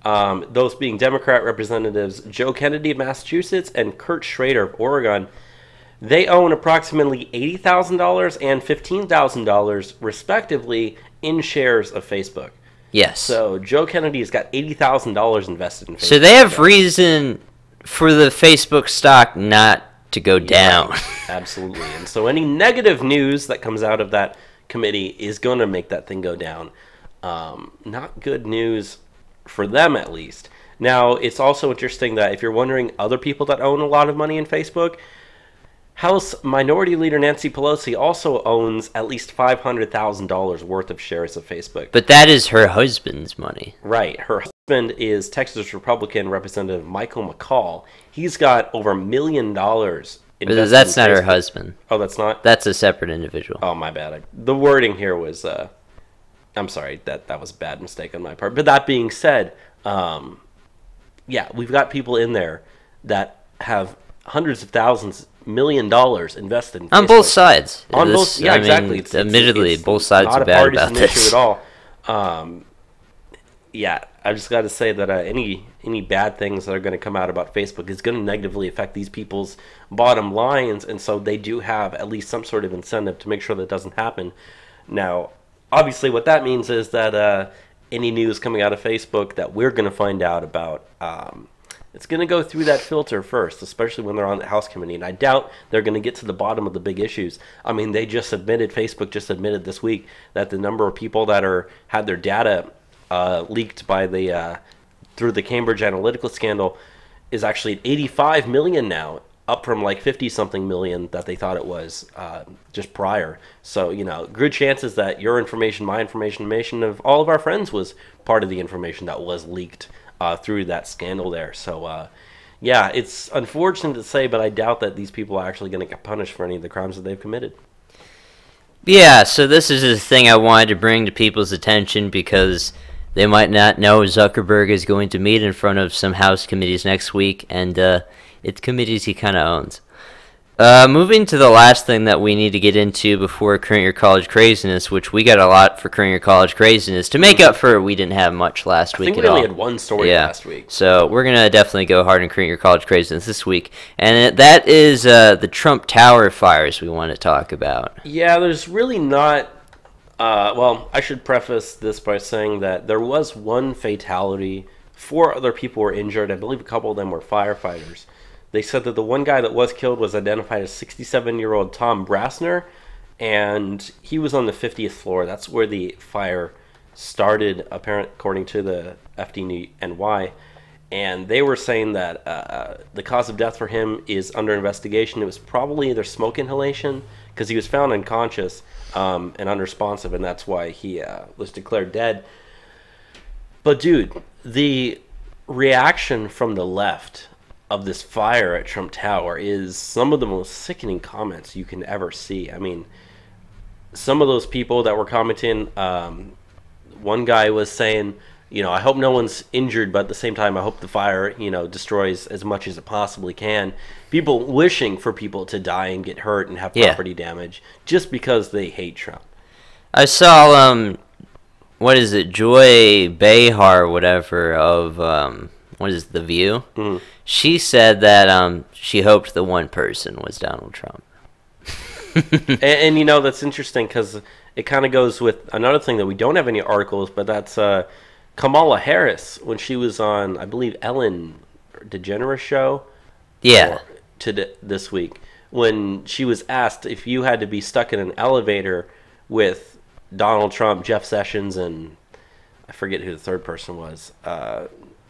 those being Democrat Representatives Joe Kennedy of Massachusetts and Kurt Schrader of Oregon, they own approximately $80,000 and $15,000, respectively, in shares of Facebook. Yes. So Joe Kennedy's got $80,000 invested in Facebook. So they have reason for the Facebook stock not to go down. Right. Absolutely. And so any negative news that comes out of that committee is going to make that thing go down. Not good news for them, at least. Now, it's also interesting that if you're wondering other people that own a lot of money in Facebook, House Minority Leader Nancy Pelosi also owns at least $500,000 worth of shares of Facebook. But that is her husband's money. Right. Her husband is Texas Republican Representative Michael McCaul. He's got over $1 million invested. That's not her husband. Oh, that's not? That's a separate individual. Oh, my bad. The wording here was... I'm sorry. That was a bad mistake on my part. But that being said, yeah, we've got people in there that have hundreds of thousands, $1 million invested in Facebook. On both sides. On both, yeah, exactly. Admittedly, both sides are bad about this. Not a partisan issue at all. Yeah, I just got to say that any bad things that are going to come out about Facebook is going to negatively affect these people's bottom lines, and so they do have at least some sort of incentive to make sure that doesn't happen. Now, obviously, what that means is that any news coming out of Facebook that we're going to find out about, it's going to go through that filter first, especially when they're on the House Committee. And I doubt they're going to get to the bottom of the big issues. I mean, Facebook just admitted this week that the number of people that had their data leaked by through the Cambridge Analytica scandal is actually at 85 million now, up from like 50-something million that they thought it was just prior. So, good chances that your information, my information of all of our friends was part of the information that was leaked through that scandal there. So, yeah, it's unfortunate to say, but I doubt that these people are actually going to get punished for any of the crimes that they've committed. Yeah, so this is a thing I wanted to bring to people's attention because they might not know Zuckerberg is going to meet in front of some House committees next week, and it's committees he kind of owns. Moving to the last thing that we need to get into before Current Year College Craziness, which we got a lot for Current Year College Craziness to make up for we didn't have much last week at all. I think we only had one story last week. So we're going to definitely go hard in Current Year College Craziness this week. And that is the Trump Tower fires we want to talk about. Yeah, there's really not... well, I should preface this by saying that there was one fatality 4 other people were injured. I believe a couple of them were firefighters. They said that the one guy that was killed was identified as 67-year-old Tom Brassner, and he was on the 50th floor. That's where the fire started, according to the FDNY. And they were saying that the cause of death for him is under investigation. It was probably either smoke inhalation, because he was found unconscious and unresponsive, and that's why he was declared dead. But, dude, the reaction from the left of this fire at Trump Tower is some of the most sickening comments you can ever see. I mean, some of those people that were commenting, one guy was saying, I hope no one's injured, but at the same time, I hope the fire, destroys as much as it possibly can. People wishing for people to die and get hurt and have property damage just because they hate Trump. I saw, what is it, Joy Behar or whatever of, what is it, The View? Mm. She said that she hoped the one person was Donald Trump. and that's interesting because it kind of goes with another thing that we don't have any articles, but that's Kamala Harris when she was on, I believe, Ellen DeGeneres show. Yeah. This week, when she was asked if you had to be stuck in an elevator with Donald Trump, Jeff Sessions, and I forget who the third person was,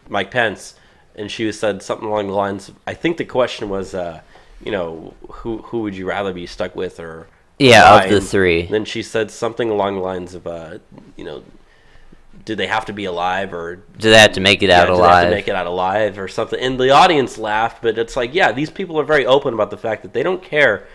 Mike Pence, and she said something along the lines of, I think the question was, who would you rather be stuck with, or of the three. Then she said something along the lines of, do they have to be alive, or do they have to make it out alive? Do they have to make it out alive or something? And the audience laughed, but it's like, these people are very open about the fact that they don't care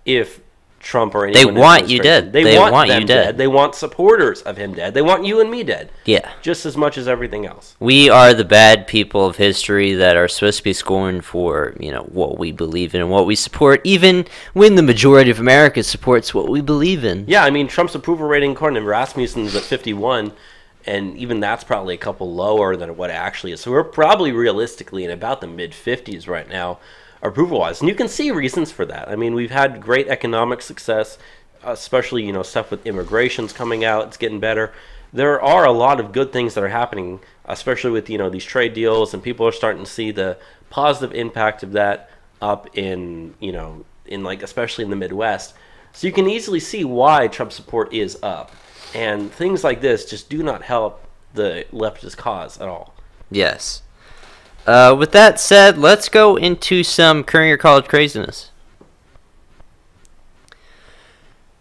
if Trump or anyone. They want you dead. They want you dead. They want supporters of him dead. They want you and me dead. Yeah. Just as much as everything else. We are the bad people of history that are supposed to be scorned for, what we believe in and what we support, even when the majority of America supports what we believe in. Yeah, I mean, Trump's approval rating, according to Rasmussen, is at 51. And even that's probably a couple lower than what it actually is. So we're probably realistically in about the mid-50s right now, approval-wise. And you can see reasons for that. I mean, we've had great economic success, especially, stuff with immigrations coming out. It's getting better. There are a lot of good things that are happening, especially with, these trade deals. And people are starting to see the positive impact of that up in, especially in the Midwest. So you can easily see why Trump support is up. And things like this just do not help the leftist cause at all. Yes. With that said, let's go into some current year college craziness.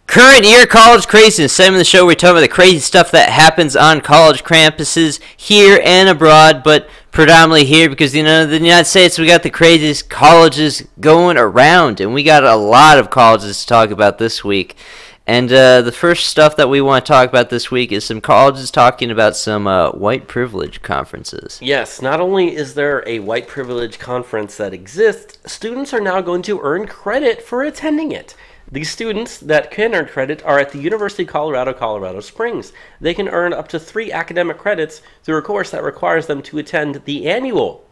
Current year college craziness. Segment of the show where we talk about the crazy stuff that happens on college campuses here and abroad, but predominantly here because, the United States, we got the craziest colleges going around, and we got a lot of colleges to talk about this week. And the first stuff that we want to talk about this week is some colleges talking about some white privilege conferences. Yes, not only is there a white privilege conference that exists, students are now going to earn credit for attending it. These students that can earn credit are at the University of Colorado, Colorado Springs. They can earn up to 3 academic credits through a course that requires them to attend the annual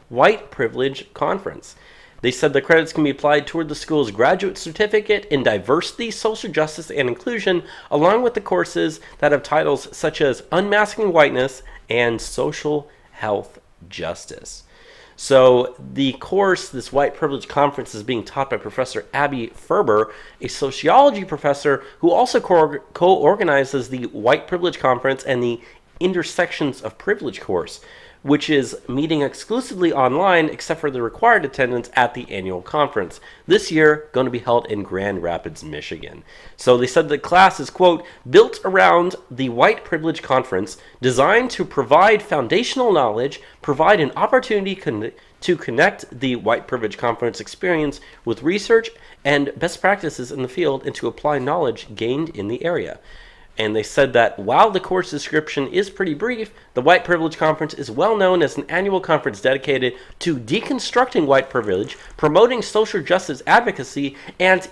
white privilege conference. They said the credits can be applied toward the school's graduate certificate in diversity, social justice, and inclusion, along with the courses that have titles such as Unmasking Whiteness and Social Health Justice. So the course, this white privilege conference, is being taught by Professor Abby Ferber, a sociology professor who also co-organizes the White Privilege Conference and the Intersections of Privilege course, which is meeting exclusively online except for the required attendance at the annual conference. This year, going to be held in Grand Rapids, Michigan. So they said the class is, quote, built around the White Privilege Conference, designed to provide foundational knowledge, provide an opportunity to connect the White Privilege Conference experience with research and best practices in the field, and to apply knowledge gained in the area. And they said that while the course description is pretty brief, the White Privilege Conference is well known as an annual conference dedicated to deconstructing white privilege, promoting social justice advocacy, and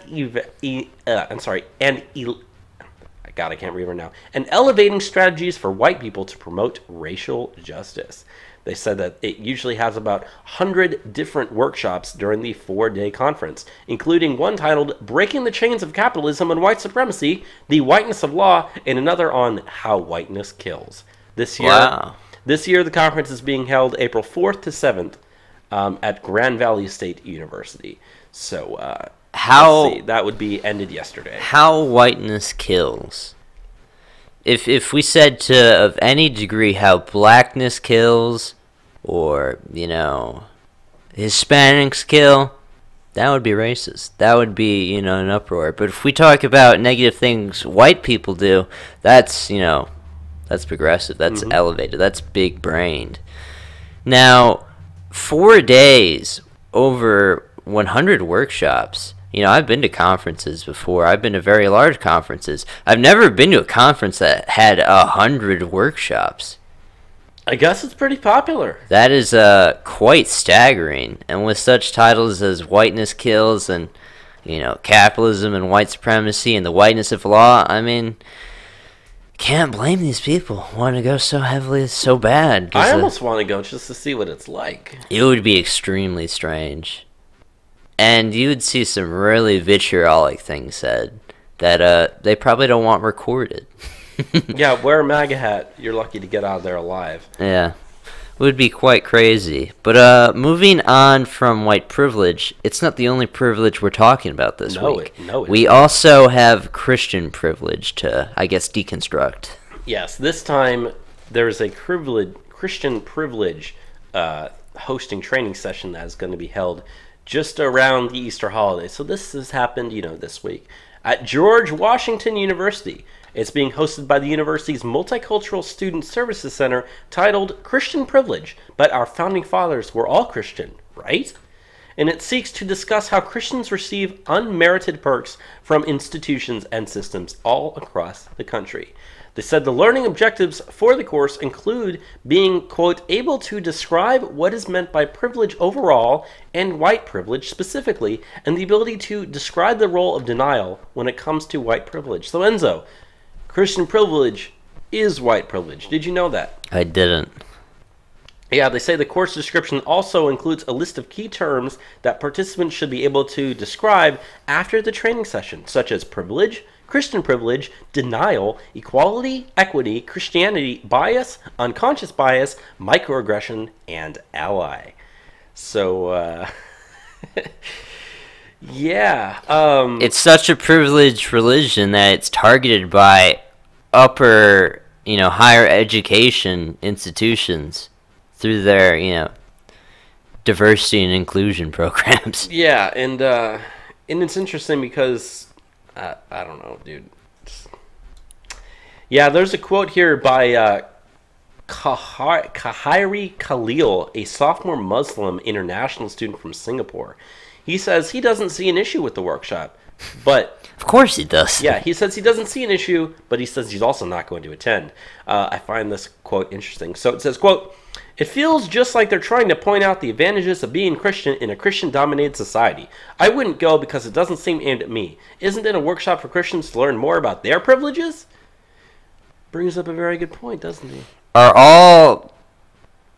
elevating strategies for white people to promote racial justice. They said that it usually has about 100 different workshops during the 4-day conference, including one titled Breaking the Chains of Capitalism and White Supremacy, The Whiteness of Law, and another on How Whiteness Kills. This year, This year, the conference is being held April 4th to 7th at Grand Valley State University. So, let's see, that would be ended yesterday. How whiteness kills. If we said to of any degree how blackness kills, or, you know, Hispanics kill, that would be racist. That would be, you know, an uproar. But if we talk about negative things white people do, that's, you know, that's progressive. That's elevated. That's big-brained. Now, 4 days, over 100 workshops. You know, I've been to conferences before. I've been to very large conferences. I've never been to a conference that had 100 workshops. I guess it's pretty popular. That is quite staggering. And with such titles as Whiteness Kills and, you know, Capitalism and White Supremacy and the Whiteness of Law, I mean, can't blame these people wanting to go so heavily, so bad. I almost want to go just to see what it's like. It would be extremely strange. And you would see some really vitriolic things said that they probably don't want recorded. Yeah, wear a MAGA hat. You're lucky to get out of there alive. Yeah, it would be quite crazy. But moving on from white privilege, it's not the only privilege we're talking about this week. We also have Christian privilege to, I guess, deconstruct. Yes, this time there's a Christian privilege hosting training session that is going to be held just around the Easter holiday. So this has happened, you know, this week at George Washington University. It's being hosted by the university's Multicultural Student Services Center, titled Christian Privilege, but our founding fathers were all Christian, right? And it seeks to discuss how Christians receive unmerited perks from institutions and systems all across the country. They said the learning objectives for the course include being, quote, able to describe what is meant by privilege overall and white privilege specifically, and the ability to describe the role of denial when it comes to white privilege. So, Enzo, Christian privilege is white privilege. Did you know that? I didn't. Yeah, they say the course description also includes a list of key terms that participants should be able to describe after the training session, such as privilege, Christian privilege, denial, equality, equity, Christianity, bias, unconscious bias, microaggression, and ally. So, yeah. It's such a privileged religion that it's targeted by upper, you know, higher education institutions through their, you know, diversity and inclusion programs. Yeah, and it's interesting because I don't know, dude. Yeah, there's a quote here by Kahiri Khalil, a sophomore Muslim international student from Singapore. He says he doesn't see an issue with the workshop, but... Of course he does. Yeah, he says he doesn't see an issue, but he says he's also not going to attend. I find this quote interesting. So it says, quote, "It feels just like they're trying to point out the advantages of being Christian in a Christian-dominated society. I wouldn't go because it doesn't seem aimed at me. Isn't it a workshop for Christians to learn more about their privileges?" Brings up a very good point, doesn't he? Are all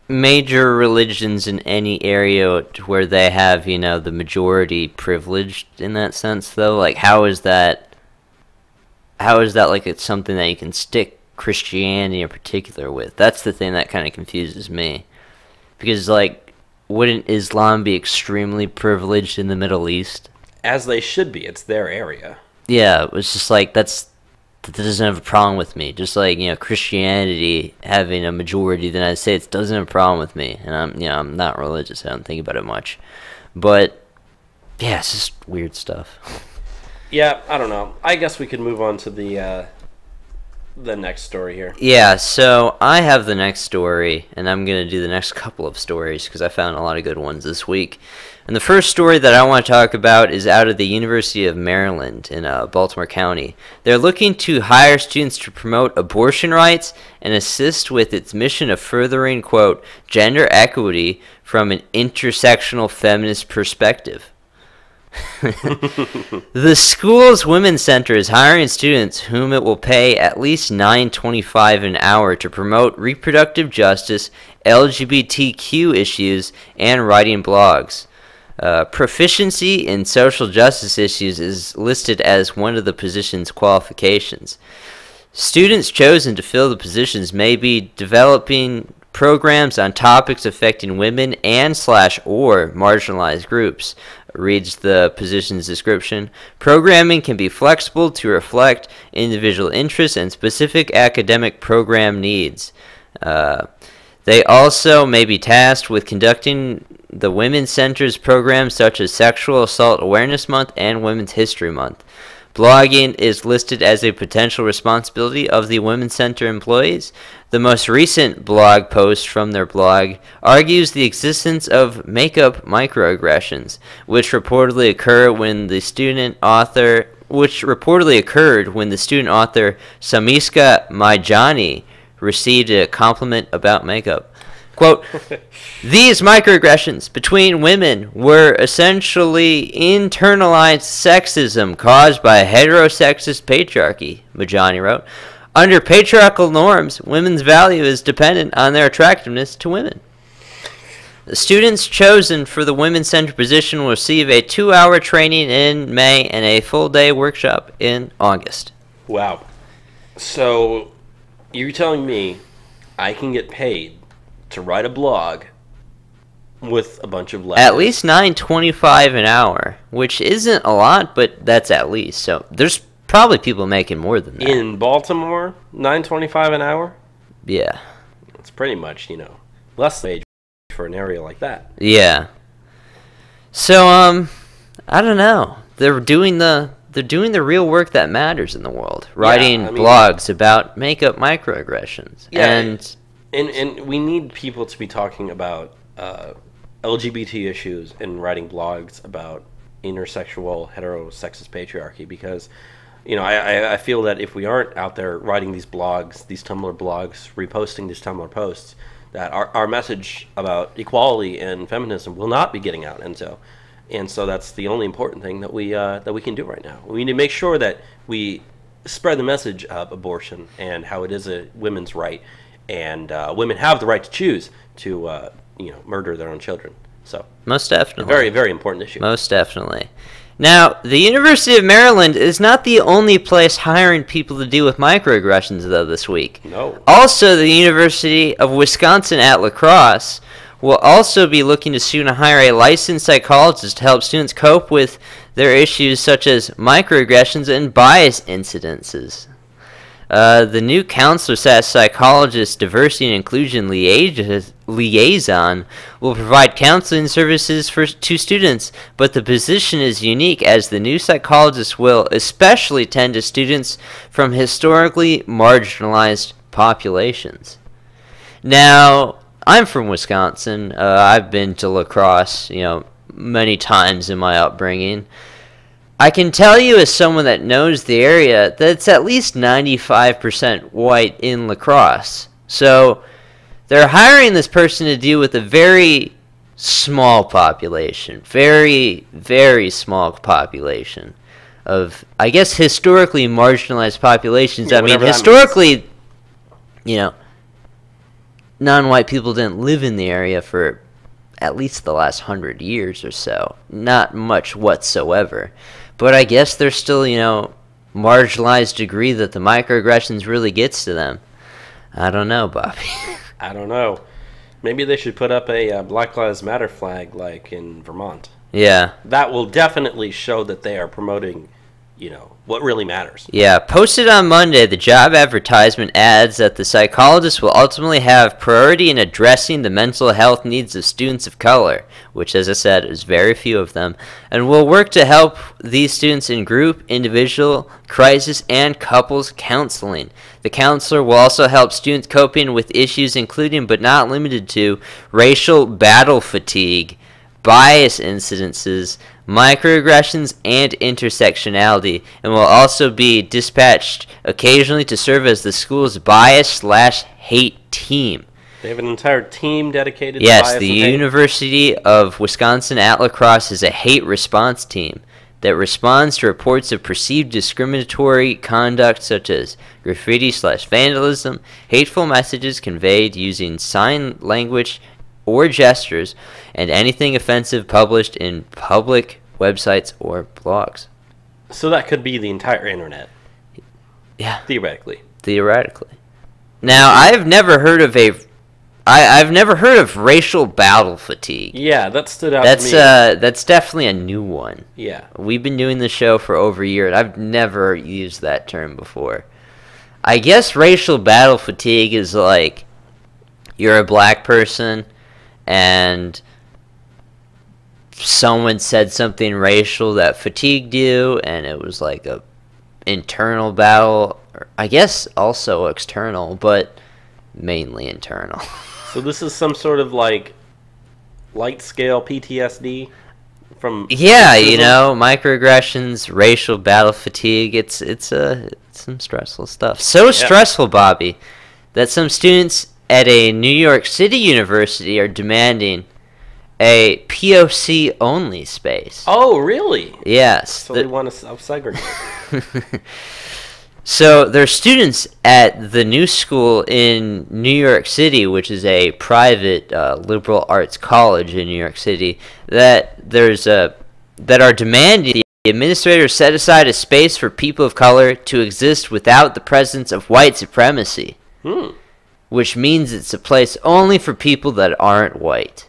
major religions in any area where they have, you know, the majority privileged in that sense, though? Like, how is that like it's something that you can stick Christianity in particular with? That's the thing that kind of confuses me. Because, like, wouldn't Islam be extremely privileged in the Middle East? As they should be. It's their area. Yeah, it's just like, that doesn't have a problem with me. Just like, you know, Christianity having a majority of the United States doesn't have a problem with me. And I'm not religious. I don't think about it much. But yeah, it's just weird stuff. Yeah, I don't know. I guess we could move on to the next story here. Yeah, so I have the next story, and I'm going to do the next couple of stories because I found a lot of good ones this week. And the first story that I want to talk about is out of the University of Maryland in Baltimore County. They're looking to hire students to promote abortion rights and assist with its mission of furthering, quote, gender equity from an intersectional feminist perspective. The school's women's center is hiring students whom it will pay at least $9.25 an hour to promote reproductive justice, LGBTQ issues, and writing blogs. Proficiency in social justice issues is listed as one of the position's qualifications. Students chosen to fill the positions may be developing programs on topics affecting women and/or marginalized groups, reads the position's description. Programming can be flexible to reflect individual interests and specific academic program needs. They also may be tasked with conducting the Women's Center's programs such as Sexual Assault Awareness Month and Women's History Month. Blogging is listed as a potential responsibility of the Women's Center employees. The most recent blog post from their blog argues the existence of makeup microaggressions, which reportedly occurred when the student author Samiska Majani received a compliment about makeup. Quote, these microaggressions between women were essentially internalized sexism caused by a heterosexist patriarchy, Majani wrote. Under patriarchal norms, women's value is dependent on their attractiveness to women. The students chosen for the Women's Center position will receive a 2-hour training in May and a full-day workshop in August. Wow. So, you're telling me I can get paid to write a blog with a bunch of letters? At least $9.25 an hour, which isn't a lot, but that's at least. So there's probably people making more than that. In Baltimore, $9.25 an hour? Yeah. It's pretty much, less wage for an area like that. Yeah. So, I don't know. They're doing the real work that matters in the world. Writing blogs about makeup microaggressions. Yeah, and we need people to be talking about LGBT issues and writing blogs about intersexual heterosexist patriarchy, because I feel that if we aren't out there writing these blogs, these Tumblr blogs, reposting these Tumblr posts, that our message about equality and feminism will not be getting out. And so that's the only important thing that we can do right now. We need to make sure that we spread the message of abortion and how it is a women's right, and women have the right to choose to murder their own children. So most definitely, very, very important issue. Most definitely. Now, the University of Maryland is not the only place hiring people to deal with microaggressions, though, this week. No. Also, the University of Wisconsin at La Crosse will also be looking to soon hire a licensed psychologist to help students cope with their issues such as microaggressions and bias incidences. The new counselor/psychologist diversity and inclusion liaison will provide counseling services to students, but the position is unique as the new psychologist will especially tend to students from historically marginalized populations. Now, I'm from Wisconsin. I've been to La Crosse, many times in my upbringing. I can tell you, as someone that knows the area, that it's at least 95% white in La Crosse. So they're hiring this person to deal with a very small population, very, very small population of, I guess, historically marginalized populations. Yeah, I mean, historically, non-white people didn't live in the area for at least the last 100 years or so. Not much whatsoever. But I guess there's still, marginalized degree that the microaggressions really gets to them. I don't know, Bobby. I don't know. Maybe they should put up a Black Lives Matter flag like in Vermont. Yeah. That will definitely show that they are promoting, what really matters. Yeah. Posted on Monday, the job advertisement adds that the psychologist will ultimately have priority in addressing the mental health needs of students of color, which, as I said, is very few of them, and will work to help these students in group, individual, crisis, and couples counseling. The counselor will also help students coping with issues including, but not limited to, racial battle fatigue, bias incidences, microaggressions, and intersectionality, and will also be dispatched occasionally to serve as the school's bias/hate team. They have an entire team dedicated to bias. Yes, the University of Wisconsin at La Crosse is a hate response team that responds to reports of perceived discriminatory conduct such as graffiti/vandalism, hateful messages conveyed using sign language or gestures, and anything offensive published in public websites or blogs. So that could be the entire internet. Yeah. Theoretically. Now, I've never heard of a I've never heard of racial battle fatigue. Yeah, that stood out to me. That's definitely a new one. Yeah. We've been doing the show for over a year, and I've never used that term before. I guess racial battle fatigue is like you're a black person and someone said something racial that fatigued you, and it was like a internal battle. I guess also external, but mainly internal. So this is some sort of like light scale PTSD from racism? Microaggressions, racial battle fatigue. It's some stressful stuff. So stressful, Bobby, that some students at a New York City university are demanding a POC only space. Oh, really? Yes. So they want to self-segregate. So there are students at the new school in New York City, which is a private liberal arts college in New York City, that are demanding the administrator set aside a space for people of color to exist without the presence of white supremacy, which means it's a place only for people that aren't white.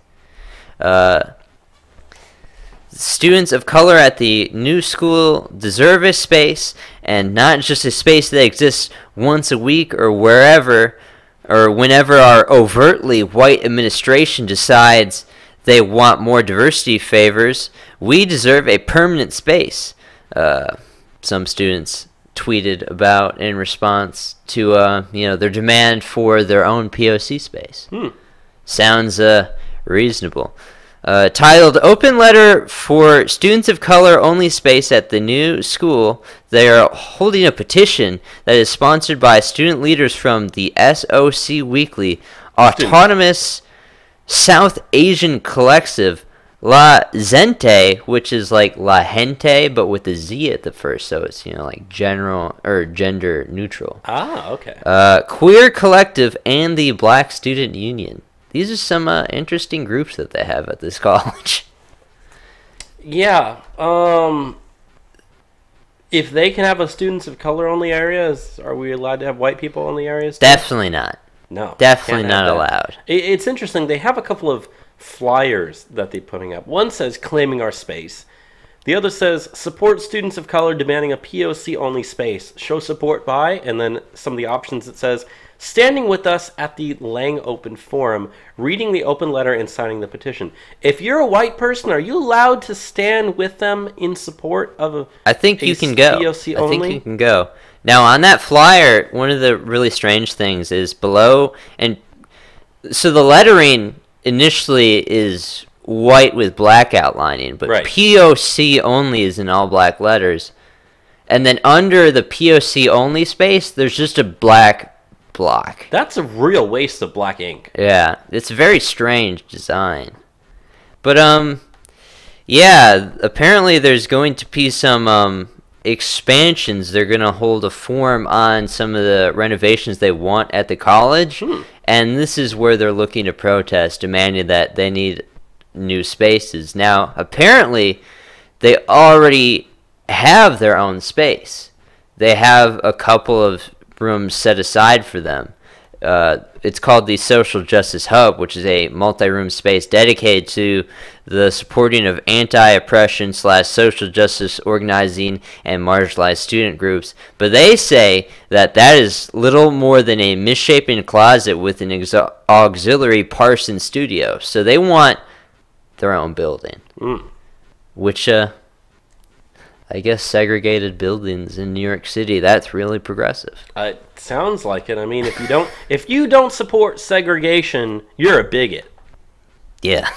Students of color at the new school deserve a space, and not just a space that exists once a week or wherever or whenever our overtly white administration decides they want more diversity favors. We deserve a permanent space, some students tweeted about in response to their demand for their own POC space. Sounds reasonable. Titled Open Letter for Students of Color Only Space at the New School, they are holding a petition that is sponsored by student leaders from the SOC Weekly, Autonomous South Asian Collective, La Gente, which is like La Gente, but with a Z at the first, so it's, like general or gender neutral. Ah, okay. Queer Collective, and the Black Student Union. These are some interesting groups that they have at this college. Yeah. If they can have a students of color only areas, are we allowed to have white people only areas too? Definitely not. No. Definitely not allowed. It's interesting. They have a couple of flyers that they're putting up. One says claiming our space. The other says support students of color demanding a POC only space. Show support by, and then some of the options it says standing with us at the Lang Open Forum, reading the open letter and signing the petition. If you're a white person, are you allowed to stand with them in support of a I think you can go. POC only? I think you can go. Now, on that flyer, one of the really strange things is below, and so the lettering initially is white with black outlining, but right. POC only is in all black letters. And then under the POC only space, there's just a black block. That's a real waste of black ink. Yeah, it's a very strange design. But yeah, apparently there's going to be some expansions. They're going to hold a forum on some of the renovations they want at the college, and this is where they're looking to protest, demanding that they need new spaces. Now, apparently they already have their own space. They have a couple of rooms set aside for them. It's called the Social Justice Hub, which is a multi-room space dedicated to the supporting of anti-oppression / social justice organizing and marginalized student groups. But they say that is little more than a misshapen closet with an auxiliary Parson studio. So they want their own building, which I guess segregated buildings in New York City, that's really progressive. It sounds like it. I mean, if you don't support segregation, you're a bigot. Yeah.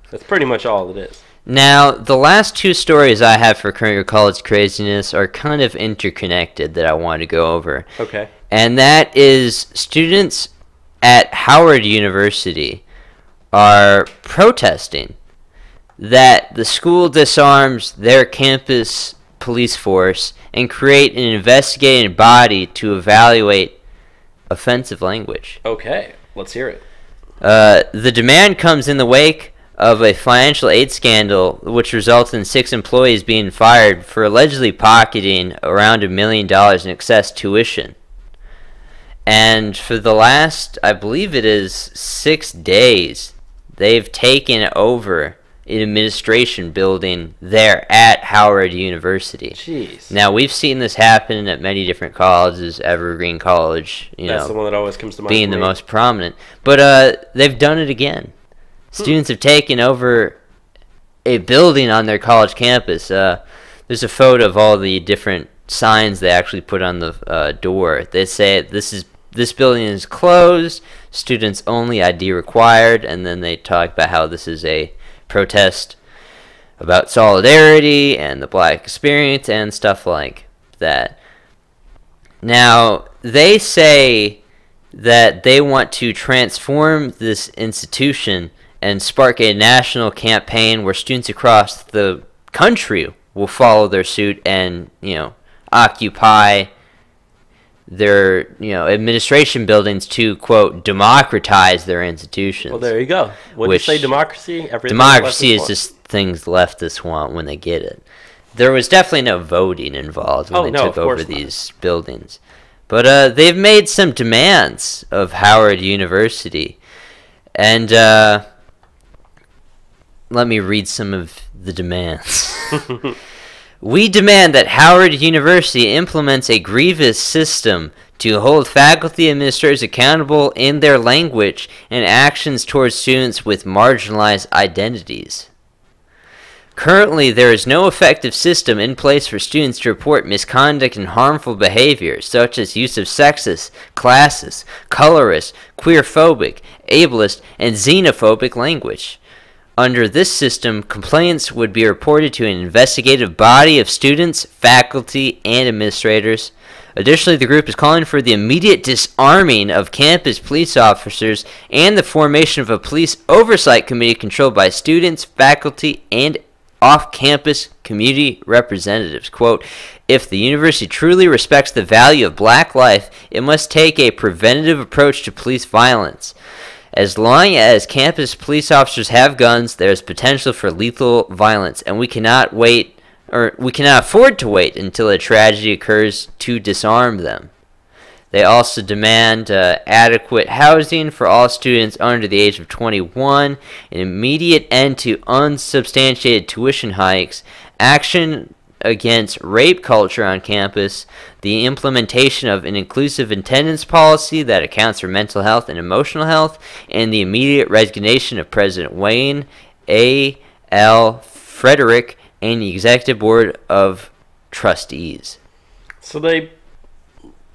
That's pretty much all it is. Now, the last two stories I have for Current Year College Craziness are kind of interconnected that I want to go over. Okay. And that is students at Howard University are protesting that the school disarms their campus police force and create an investigating body to evaluate offensive language. Okay, let's hear it. The demand comes in the wake of a financial aid scandal which resulted in 6 employees being fired for allegedly pocketing around $1 million in excess tuition. And for the last, I believe it is 6 days, they've taken over an administration building there at Howard University. Jeez. Now, we've seen this happen at many different colleges, Evergreen College, That's the one that always comes to mind being for the me. most prominent. But they've done it again. Students have taken over a building on their college campus. There's a photo of all the different signs they actually put on the door. They say this building is closed, students only, ID required, and then they talk about how this is a protest about solidarity and the black experience and stuff like that. Now, they say that they want to transform this institution and spark a national campaign where students across the country will follow their suit and, occupy their, administration buildings to, quote, democratize their institutions. Well, there you go. When you say democracy, democracy is just things leftists want when they get it. There was definitely no voting involved when they took over these buildings. But they've made some demands of Howard University. And let me read some of the demands. We demand that Howard University implements a grievous system to hold faculty administrators accountable in their language and actions towards students with marginalized identities. Currently, there is no effective system in place for students to report misconduct and harmful behavior, such as use of sexist, classist, colorist, queerphobic, ableist, and xenophobic language. Under this system, complaints would be reported to an investigative body of students, faculty, and administrators. Additionally, the group is calling for the immediate disarming of campus police officers and the formation of a police oversight committee controlled by students, faculty, and off-campus community representatives. Quote, if the university truly respects the value of black life, it must take a preventative approach to police violence. As long as campus police officers have guns, there is potential for lethal violence, and we cannot afford to wait until a tragedy occurs to disarm them. They also demand adequate housing for all students under the age of 21, an immediate end to unsubstantiated tuition hikes, action against rape culture on campus, the implementation of an inclusive attendance policy that accounts for mental health and emotional health, and the immediate resignation of President Wayne A. L. Frederick and the Executive Board of Trustees. So they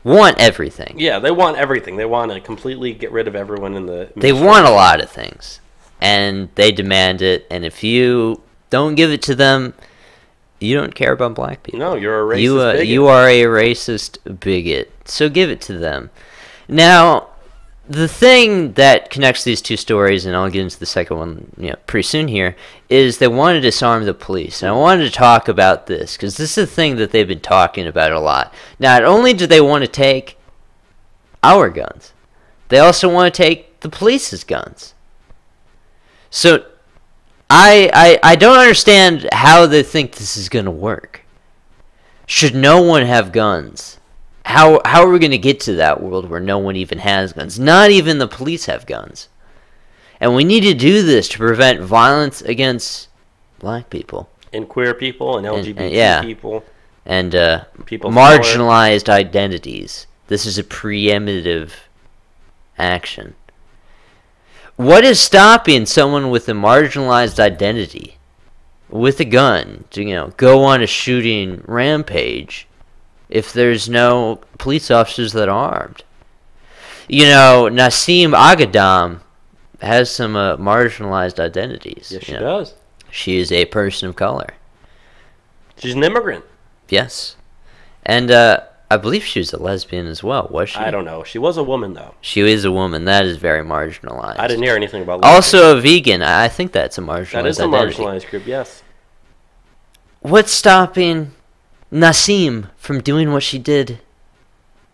want everything. Yeah, they want everything. They want to completely get rid of everyone in the... They want a lot of things, and they demand it, and if you don't give it to them, you don't care about black people. No, you're a racist bigot. You are a racist bigot. So give it to them. Now, the thing that connects these two stories, and I'll get into the second one pretty soon here, is they want to disarm the police. And I wanted to talk about this, because this is a thing that they've been talking about a lot. Not only do they want to take our guns, they also want to take the police's guns. So I don't understand how they think this is going to work. Should no one have guns? How are we going to get to that world where no one even has guns? Not even the police have guns. And we need to do this to prevent violence against black people. And queer people and LGBT people. And people marginalized identities. This is a preemptive action. What is stopping someone with a marginalized identity, with a gun, to go on a shooting rampage if there's no police officers that are armed? Nasim Aghdam has some marginalized identities. Yes, she does. She is a person of color. She's an immigrant. Yes. And I believe she was a lesbian as well, was she? I don't know. She was a woman, though. She is a woman. That is very marginalized. I didn't hear anything about lesbian. Also a vegan. I think that's a marginalized That is a identity. marginalized group, yes. What's stopping Nasim from doing what she did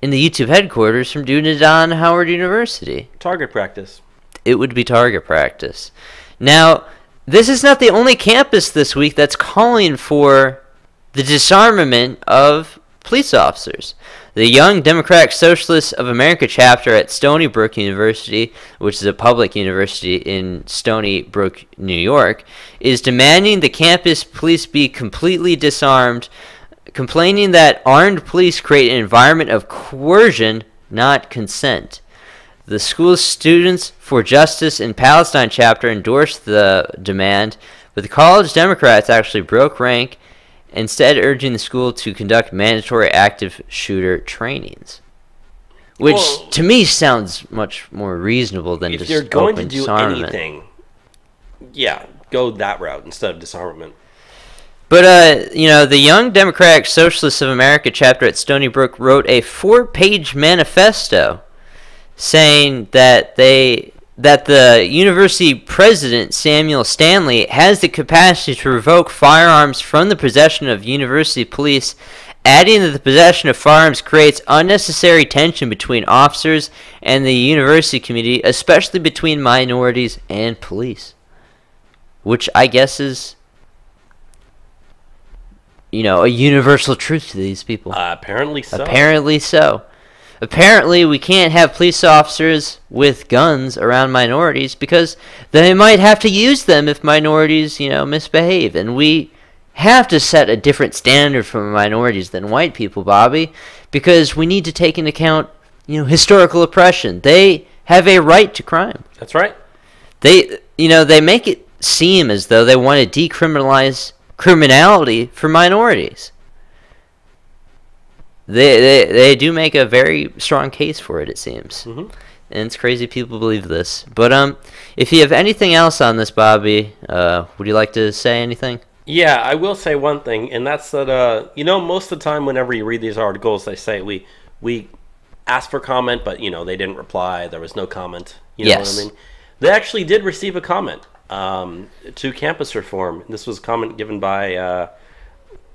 in the YouTube headquarters from doing it on Howard University? Target practice. It would be target practice. Now, this is not the only campus this week that's calling for the disarmament of police officers. The Young Democratic Socialists of America chapter at Stony Brook University, which is a public university in Stony Brook, New York, is demanding the campus police be completely disarmed, complaining that armed police create an environment of coercion, not consent. The school's Students for Justice in Palestine chapter endorsed the demand, but the college Democrats actually broke rank, instead urging the school to conduct mandatory active shooter trainings. Which, to me, sounds much more reasonable than just open disarmament. If you're going to do anything, yeah, go that route instead of disarmament. But, the Young Democratic Socialists of America chapter at Stony Brook wrote a 4-page manifesto saying that the university president, Samuel Stanley, has the capacity to revoke firearms from the possession of university police, adding that the possession of firearms creates unnecessary tension between officers and the university community, especially between minorities and police. Which I guess is, a universal truth to these people. Apparently so. Apparently, we can't have police officers with guns around minorities because they might have to use them if minorities, misbehave. And we have to set a different standard for minorities than white people, Bobby, because we need to take into account, historical oppression. They have a right to crime. That's right. They make it seem as though they want to decriminalize criminality for minorities. They do make a very strong case for it, it seems. Mm-hmm. And it's crazy people believe this. But if you have anything else on this, Bobby, would you like to say anything? Yeah, I will say one thing, and that's that, most of the time whenever you read these articles, they say we asked for comment, but, they didn't reply. There was no comment. You know what I mean? They actually did receive a comment to campus reform. This was a comment given by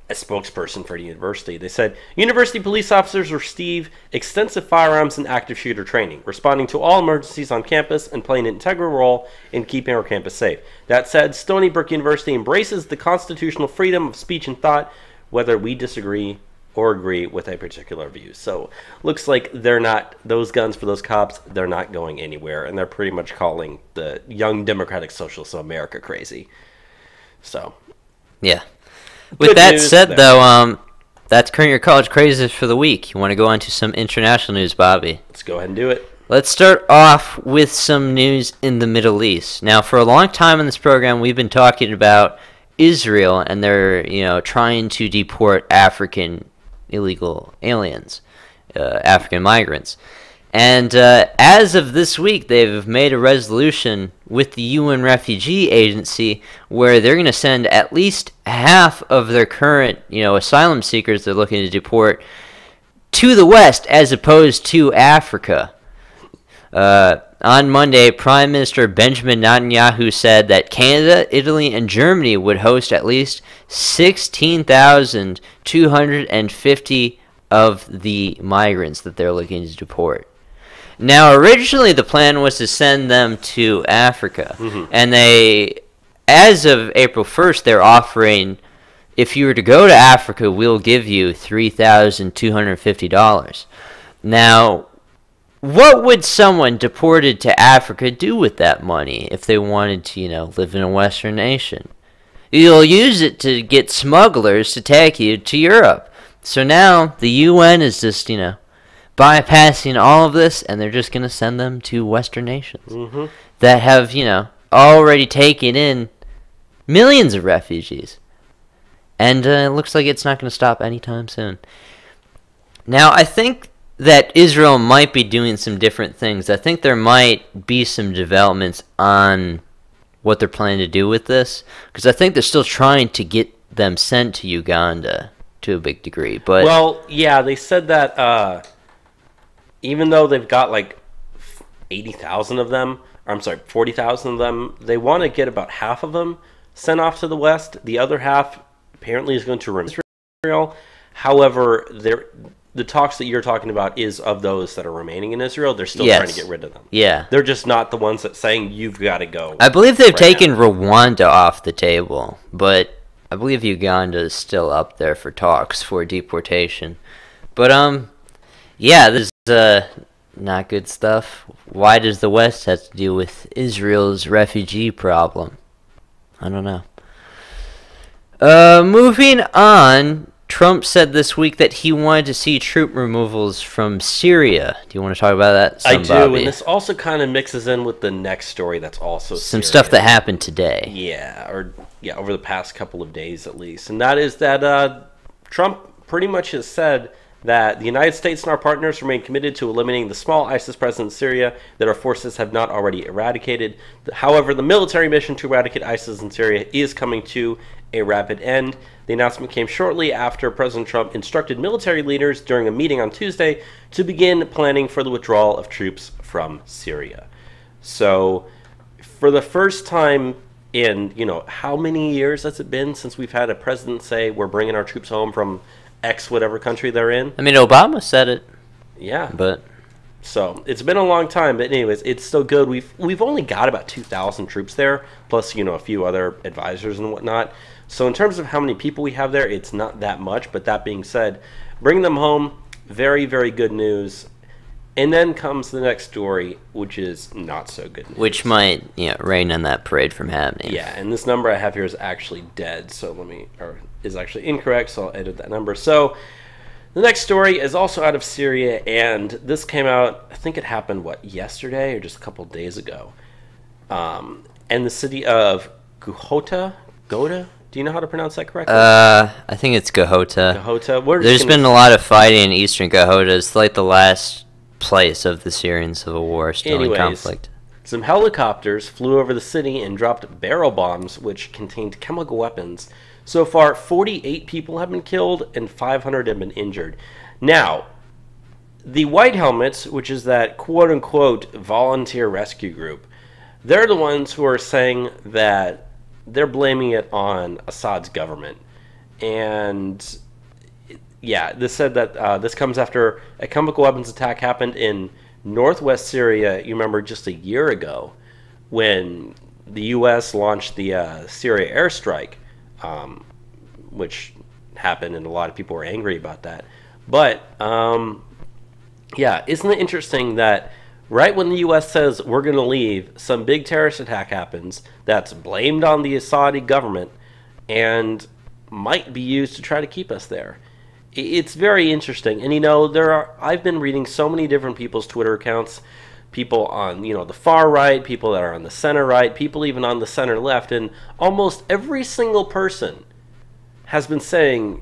a spokesperson for the university. They said, university police officers receive extensive firearms and active shooter training, responding to all emergencies on campus and playing an integral role in keeping our campus safe. That said, Stony Brook University embraces the constitutional freedom of speech and thought, whether we disagree or agree with a particular view. So, looks like those guns for those cops, they're not going anywhere, and they're pretty much calling the Young Democratic Socialists of America crazy. So, yeah. With that said, though, that's current your college crazes for the week. You want to go on to some international news, Bobby? Let's go ahead and do it. Let's start off with some news in the Middle East. Now, for a long time in this program, we've been talking about Israel, and they're, trying to deport African illegal aliens, African migrants. And as of this week, they've made a resolution with the UN Refugee Agency where they're going to send at least half of their current, asylum seekers they're looking to deport to the West as opposed to Africa. On Monday, Prime Minister Benjamin Netanyahu said that Canada, Italy, and Germany would host at least 16,250 of the migrants that they're looking to deport. Now, originally the plan was to send them to Africa, and as of April 1st, they're offering, if you were to go to Africa, we'll give you $3,250. Now, what would someone deported to Africa do with that money if they wanted to, live in a Western nation? You'll use it to get smugglers to take you to Europe. So now the UN is just, bypassing all of this, and they're just going to send them to Western nations that have, already taken in millions of refugees. And it looks like it's not going to stop anytime soon. Now, I think that Israel might be doing some different things. I think there might be some developments on what they're planning to do with this, because I think they're still trying to get them sent to Uganda to a big degree. But well, yeah, they said that even though they've got like 80,000 of them, or I'm sorry, 40,000 of them, they want to get about half of them sent off to the West. The other half apparently is going to remain in Israel. However, the talks that you're talking about is of those that are remaining in Israel. They're still trying to get rid of them. Yeah. They're just not the ones that saying you've got to go. I believe they've taken Rwanda off the table, but I believe Uganda is still up there for talks for deportation. But yeah, this is not good stuff. Why does the West have to deal with Israel's refugee problem? I don't know. Moving on. Trump said this week that he wanted to see troop removals from Syria. Do you want to talk about that? I do, and this also kind of mixes in with the next story that's also some stuff that happened today. Yeah, over the past couple of days at least. And that is that Trump pretty much has said that the United States and our partners remain committed to eliminating the small ISIS presence in Syria that our forces have not already eradicated. However, the military mission to eradicate ISIS in Syria is coming to a rapid end. The announcement came shortly after President Trump instructed military leaders during a meeting on Tuesday to begin planning for the withdrawal of troops from Syria. So, for the first time in, how many years has it been since we've had a president say we're bringing our troops home from X whatever country they're in? I mean, Obama said it. Yeah. But so it's been a long time, but anyways, it's still good. We've only got about 2,000 troops there, plus a few other advisors and whatnot. So in terms of how many people we have there, it's not that much. But that being said, bring them home. Very, very good news. And then comes the next story, which is not so good news. Which might rain on that parade from happening. Yeah, and this number I have here is actually dead. So is actually incorrect. So I'll edit that number. So the next story is also out of Syria, and this came out, I think it happened, yesterday or just a couple days ago. And the city of Ghouta? Do you know how to pronounce that correctly? I think it's Ghouta. Ghouta. There's been a lot of fighting in eastern Ghouta. It's like the last place of the Syrian civil war still in conflict. Some helicopters flew over the city and dropped barrel bombs, which contained chemical weapons. So far, 48 people have been killed and 500 have been injured. Now, the White Helmets, which is that quote-unquote volunteer rescue group, they're the ones who are saying that they're blaming it on Assad's government. And yeah, this said that this comes after a chemical weapons attack happened in northwest Syria, you remember, just a year ago when the U.S. launched the Syria airstrike, which happened, and a lot of people were angry about that. But, yeah, isn't it interesting that right when the U.S. says we're going to leave, some big terrorist attack happens that's blamed on the Assadi government and might be used to try to keep us there. It's very interesting. And, I've been reading so many different people's Twitter accounts, people on, the far right, people that are on the center right, people even on the center left, and almost every single person has been saying,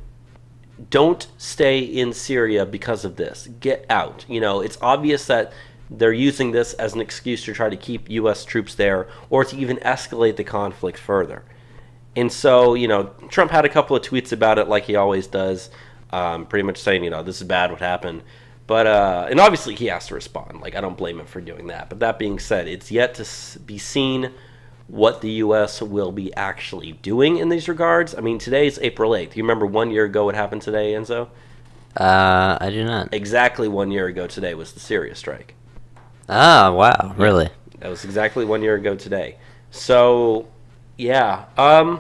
don't stay in Syria because of this. Get out. It's obvious that they're using this as an excuse to try to keep U.S. troops there or to even escalate the conflict further. And so, Trump had a couple of tweets about it like he always does, pretty much saying, this is bad what happened. But, and obviously he has to respond. I don't blame him for doing that. But that being said, it's yet to be seen what the U.S. will be actually doing in these regards. I mean, today's April 8th. You remember 1 year ago what happened today, Enzo? I do not. Exactly 1 year ago today was the Syria strike. Ah, wow, really? Yeah, that was exactly 1 year ago today. So, yeah, I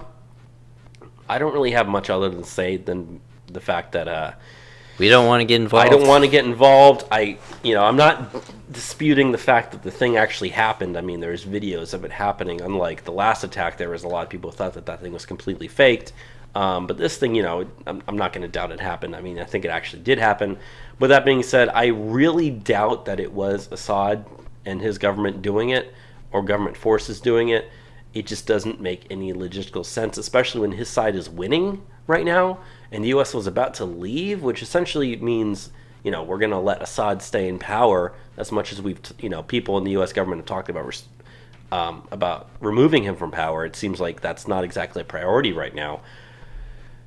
don't really have much other than say than the fact that we don't want to get involved. I don't want to get involved. I'm not disputing the fact that the thing actually happened. I mean, there's videos of it happening. Unlike the last attack, there was a lot of people who thought that thing was completely faked. But this thing, I'm not going to doubt it happened. I mean, I think it actually did happen. But that being said, I really doubt that it was Assad and his government doing it or government forces doing it. It just doesn't make any logistical sense, especially when his side is winning right now and the U.S. was about to leave, which essentially means, we're going to let Assad stay in power as much as we've, people in the U.S. government have talked about removing him from power. It seems like that's not exactly a priority right now.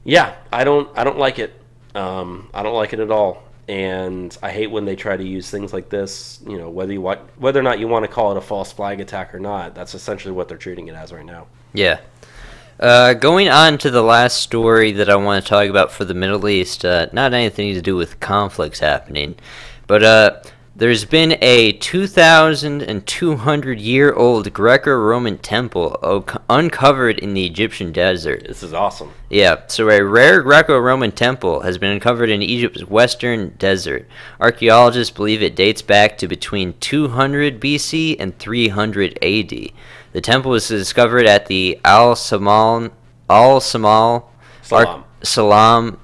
Yeah, I don't like it. I don't like it at all. And I hate when they try to use things like this, whether or not you want to call it a false flag attack or not. That's essentially what they're treating it as right now. Yeah. Going on to the last story that I want to talk about for the Middle East, not anything to do with conflicts happening, but There's been a 2,200-year-old Greco-Roman temple uncovered in the Egyptian desert. This is awesome. Yeah, so a rare Greco-Roman temple has been uncovered in Egypt's western desert. Archaeologists believe it dates back to between 200 BC and 300 AD. The temple was discovered at the Al-Salam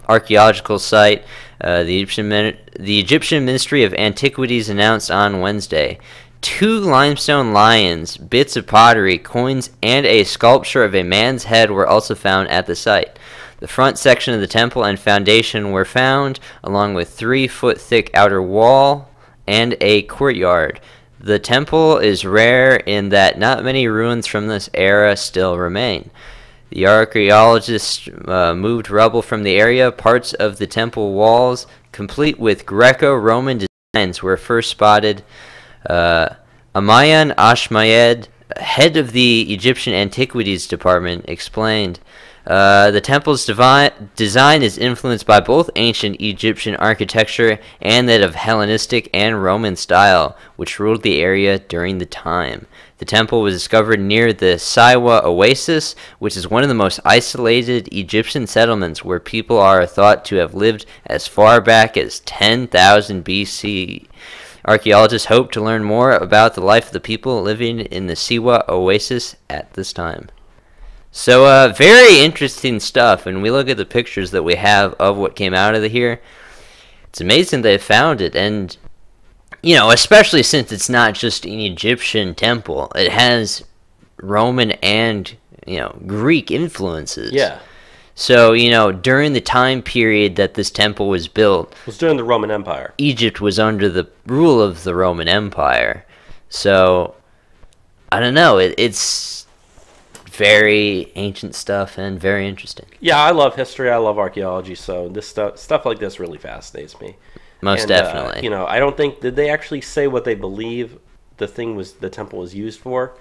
archaeological site. The Egyptian Ministry of Antiquities announced on Wednesday 2 limestone lions, bits of pottery, coins, and a sculpture of a man's head were also found at the site. The front section of the temple and foundation were found, along with 3-foot-thick outer wall and a courtyard. The temple is rare in that not many ruins from this era still remain. The archaeologists moved rubble from the area. Parts of the temple walls, complete with Greco-Roman designs, were first spotted. Amayan Ashmayed, head of the Egyptian Antiquities Department, explained, the temple's design is influenced by both ancient Egyptian architecture and that of Hellenistic and Roman style, which ruled the area during the time. The temple was discovered near the Siwa Oasis, which is one of the most isolated Egyptian settlements where people are thought to have lived as far back as 10,000 BC. Archaeologists hope to learn more about the life of the people living in the Siwa Oasis at this time. So, very interesting stuff, and we look at the pictures that we have of what came out of here. It's amazing they found it, and you know, especially since it's not just an Egyptian temple. It has Roman and, you know, Greek influences. Yeah. So, you know, during the time period that this temple was built, It was during the Roman Empire. Egypt was under the rule of the Roman Empire. So, I don't know, it's very ancient stuff and very interesting. Yeah, I love history. I love archaeology. So this stuff like this really fascinates me. Most definitely. You know, I don't think, did they actually say what they believe the temple was used for?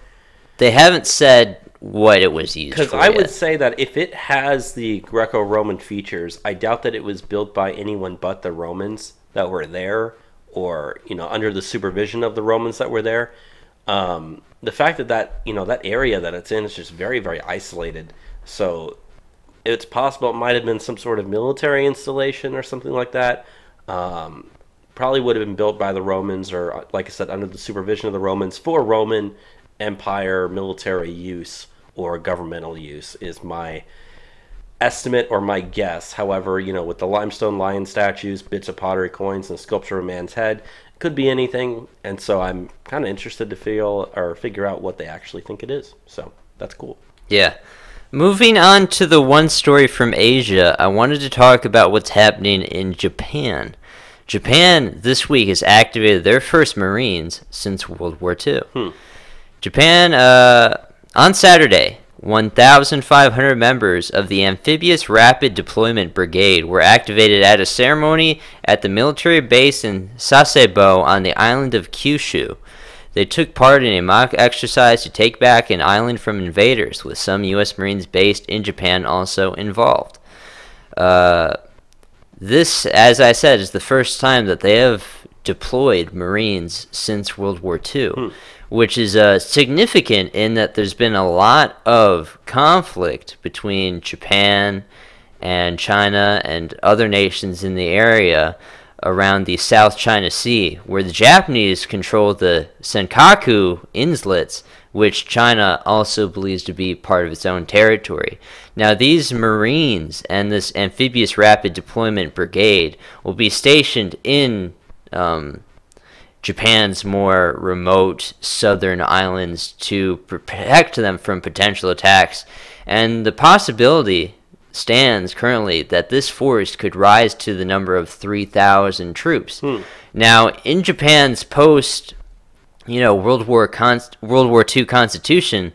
They haven't said what it was used for. Because I would say that if it has the Greco-Roman features, I doubt that it was built by anyone but the Romans that were there, or, you know, under the supervision of the Romans that were there. The fact that you know, that area that it's in is just very, very isolated. So it's possible it might have been some sort of military installation or something like that. Probably would have been built by the Romans, or like I said, under the supervision of the Romans for Roman Empire military use or governmental use is my estimate or my guess. However, you know, with the limestone lion statues, bits of pottery, coins, and a sculpture of a man's head, it could be anything. And so I'm kind of interested to figure out what they actually think it is. So that's cool. Yeah. Moving on to the one story from Asia, I wanted to talk about what's happening in Japan. Japan this week has activated their first Marines since World War II. Japan, on Saturday, 1,500 members of the Amphibious Rapid Deployment Brigade were activated at a ceremony at the military base in Sasebo on the island of Kyushu. They took part in a mock exercise to take back an island from invaders, with some U.S. Marines based in Japan also involved. This, as I said, is the first time that they have deployed Marines since World War II, which is significant in that there's been a lot of conflict between Japan and China and other nations in the area around the South China Sea, where the Japanese control the Senkaku Islets, which China also believes to be part of its own territory. Now, these Marines and this Amphibious Rapid Deployment Brigade will be stationed in Japan's more remote southern islands to protect them from potential attacks, and the possibility stands currently that this force could rise to the number of 3,000 troops. Now, in Japan's post, World War II Constitution,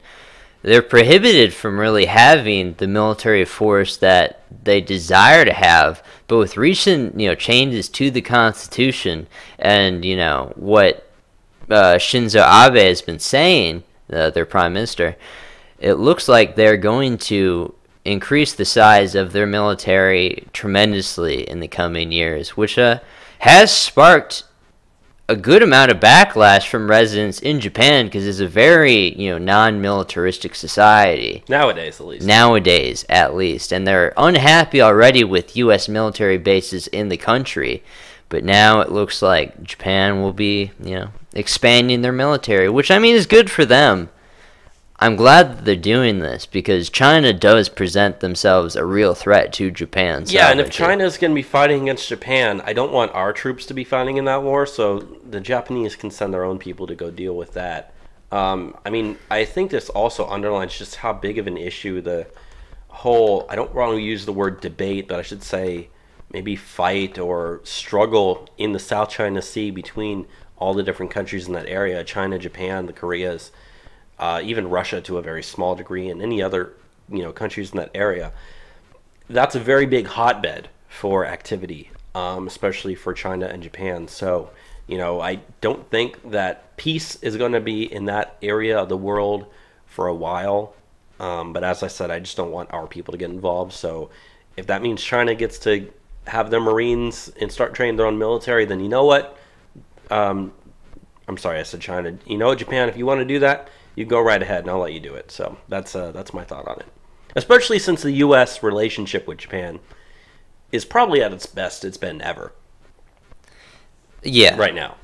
they're prohibited from really having the military force that they desire to have. But with recent, changes to the Constitution and, what Shinzo Abe has been saying, their prime minister, it looks like they're going to increase the size of their military tremendously in the coming years, which has sparked a good amount of backlash from residents in Japan because it's a very, non-militaristic society. Nowadays, at least. Nowadays, at least. And they're unhappy already with U.S. military bases in the country. But now it looks like Japan will be, expanding their military, which, I mean, is good for them. I'm glad that they're doing this because China does present themselves a real threat to Japan. Yeah, and if China is going to be fighting against Japan, I don't want our troops to be fighting in that war, so the Japanese can send their own people to go deal with that. I mean, I think this also underlines just how big of an issue the whole, I don't want to use the word debate, but I should say maybe fight or struggle in the South China Sea between all the different countries in that area, China, Japan, the Koreas, even Russia to a very small degree, and any other countries in that area. That's a very big hotbed for activity, especially for China and Japan. So, I don't think that peace is going to be in that area of the world for a while. But as I said, I just don't want our people to get involved. So if that means China gets to have their Marines and start training their own military, then you know what? I'm sorry, I said China. You know what, Japan, if you want to do that, you go right ahead, and I'll let you do it. So that's my thought on it. Especially since the U.S. relationship with Japan is probably at its best it's been ever. Yeah. Right now.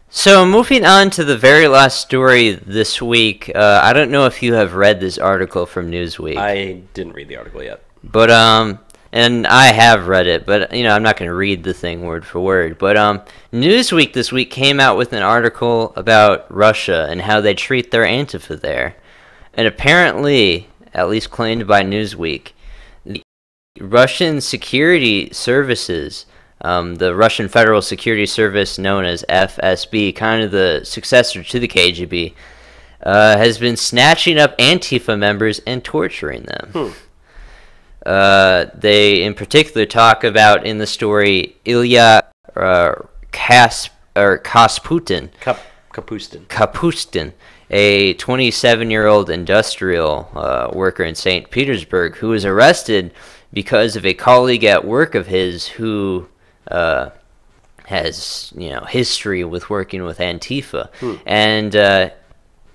So moving on to the very last story this week, I don't know if you have read this article from Newsweek. I didn't read the article yet. But and I have read it, but I'm not going to read the thing word for word. But Newsweek this week came out with an article about Russia and how they treat their Antifa there. And apparently, at least claimed by Newsweek, the Russian security services, the Russian Federal Security Service known as FSB, kind of the successor to the KGB, has been snatching up Antifa members and torturing them. They in particular talk about in the story Ilya Kapustin, a 27-year-old industrial worker in St. Petersburg who was arrested because of a colleague at work of his who has history with working with Antifa. And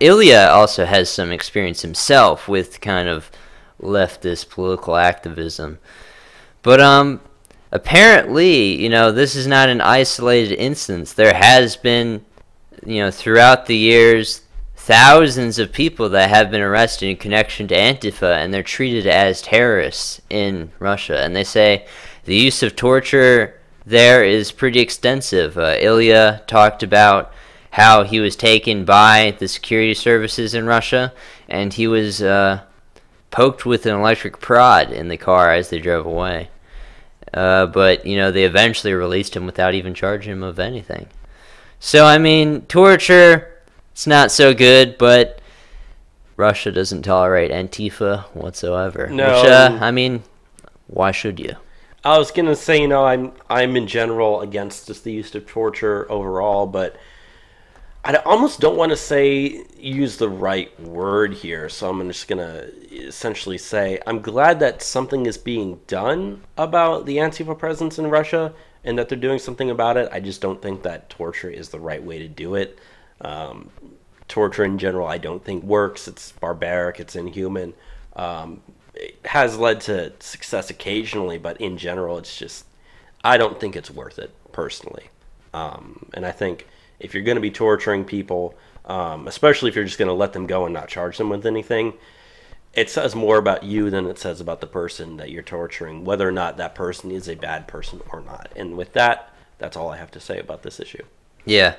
Ilya also has some experience himself with kind of leftist political activism. But apparently, this is not an isolated instance. There has been, throughout the years, thousands of people that have been arrested in connection to Antifa, and they're treated as terrorists in Russia. And they say the use of torture there is pretty extensive. Ilya talked about how he was taken by the security services in Russia, and he was poked with an electric prod in the car as they drove away. But, they eventually released him without even charging him of anything. So, I mean, torture, it's not so good, but Russia doesn't tolerate Antifa whatsoever. No. Which, I mean, why should you? I was going to say, I'm in general against just the use of torture overall, but I almost don't want to use the right word here, so I'm just going to essentially say I'm glad that something is being done about the Antifa presence in Russia and that they're doing something about it. I just don't think that torture is the right way to do it. Torture in general I don't think works. It's barbaric. It's inhuman. It has led to success occasionally, but in general it's just, I don't think it's worth it, personally. And I think if you're going to be torturing people, especially if you're just going to let them go and not charge them with anything, it says more about you than it says about the person that you're torturing, whether or not that person is a bad person or not. And with that, that's all I have to say about this issue. Yeah.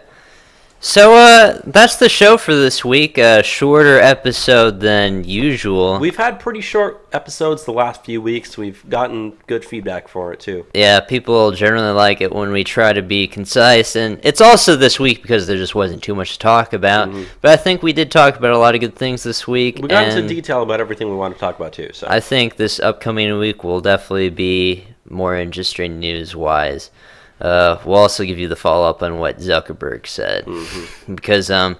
So that's the show for this week. A shorter episode than usual. We've had pretty short episodes the last few weeks. We've gotten good feedback for it too. Yeah, people generally like it when we try to be concise, and it's also this week because there just wasn't too much to talk about. But I think we did talk about a lot of good things this week. We got into detail about everything we want to talk about too. So I think this upcoming week will definitely be more interesting news-wise. We'll also give you the follow-up on what Zuckerberg said, because I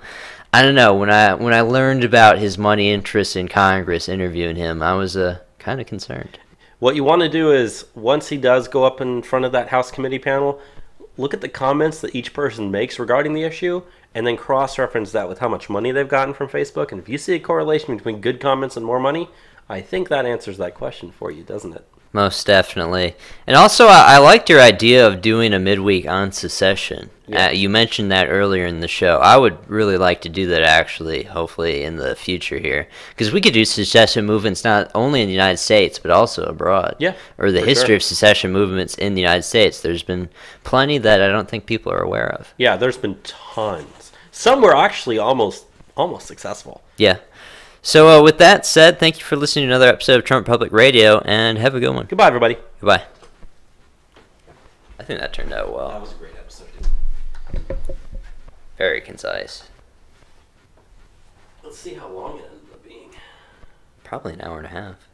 don't know, when I learned about his money interests in Congress interviewing him, I was kind of concerned. What you want to do is, once he does go up in front of that House committee panel, look at the comments that each person makes regarding the issue, and then cross-reference that with how much money they've gotten from Facebook. And if you see a correlation between good comments and more money, I think that answers that question for you, doesn't it? Most definitely. And also, I liked your idea of doing a midweek on secession. Yeah. You mentioned that earlier in the show. I would really like to do that, actually, hopefully in the future here. Because we could do secession movements not only in the United States, but also abroad. Yeah, or the for history sure. of secession movements in the United States. There's been plenty that I don't think people are aware of. Yeah, there's been tons. Some were actually almost successful. Yeah. So with that said, thank you for listening to another episode of Trump Public Radio, and have a good one. Goodbye, everybody. Goodbye. I think that turned out well. That was a great episode. Very concise. Let's see how long it ended up being. Probably an hour and a half.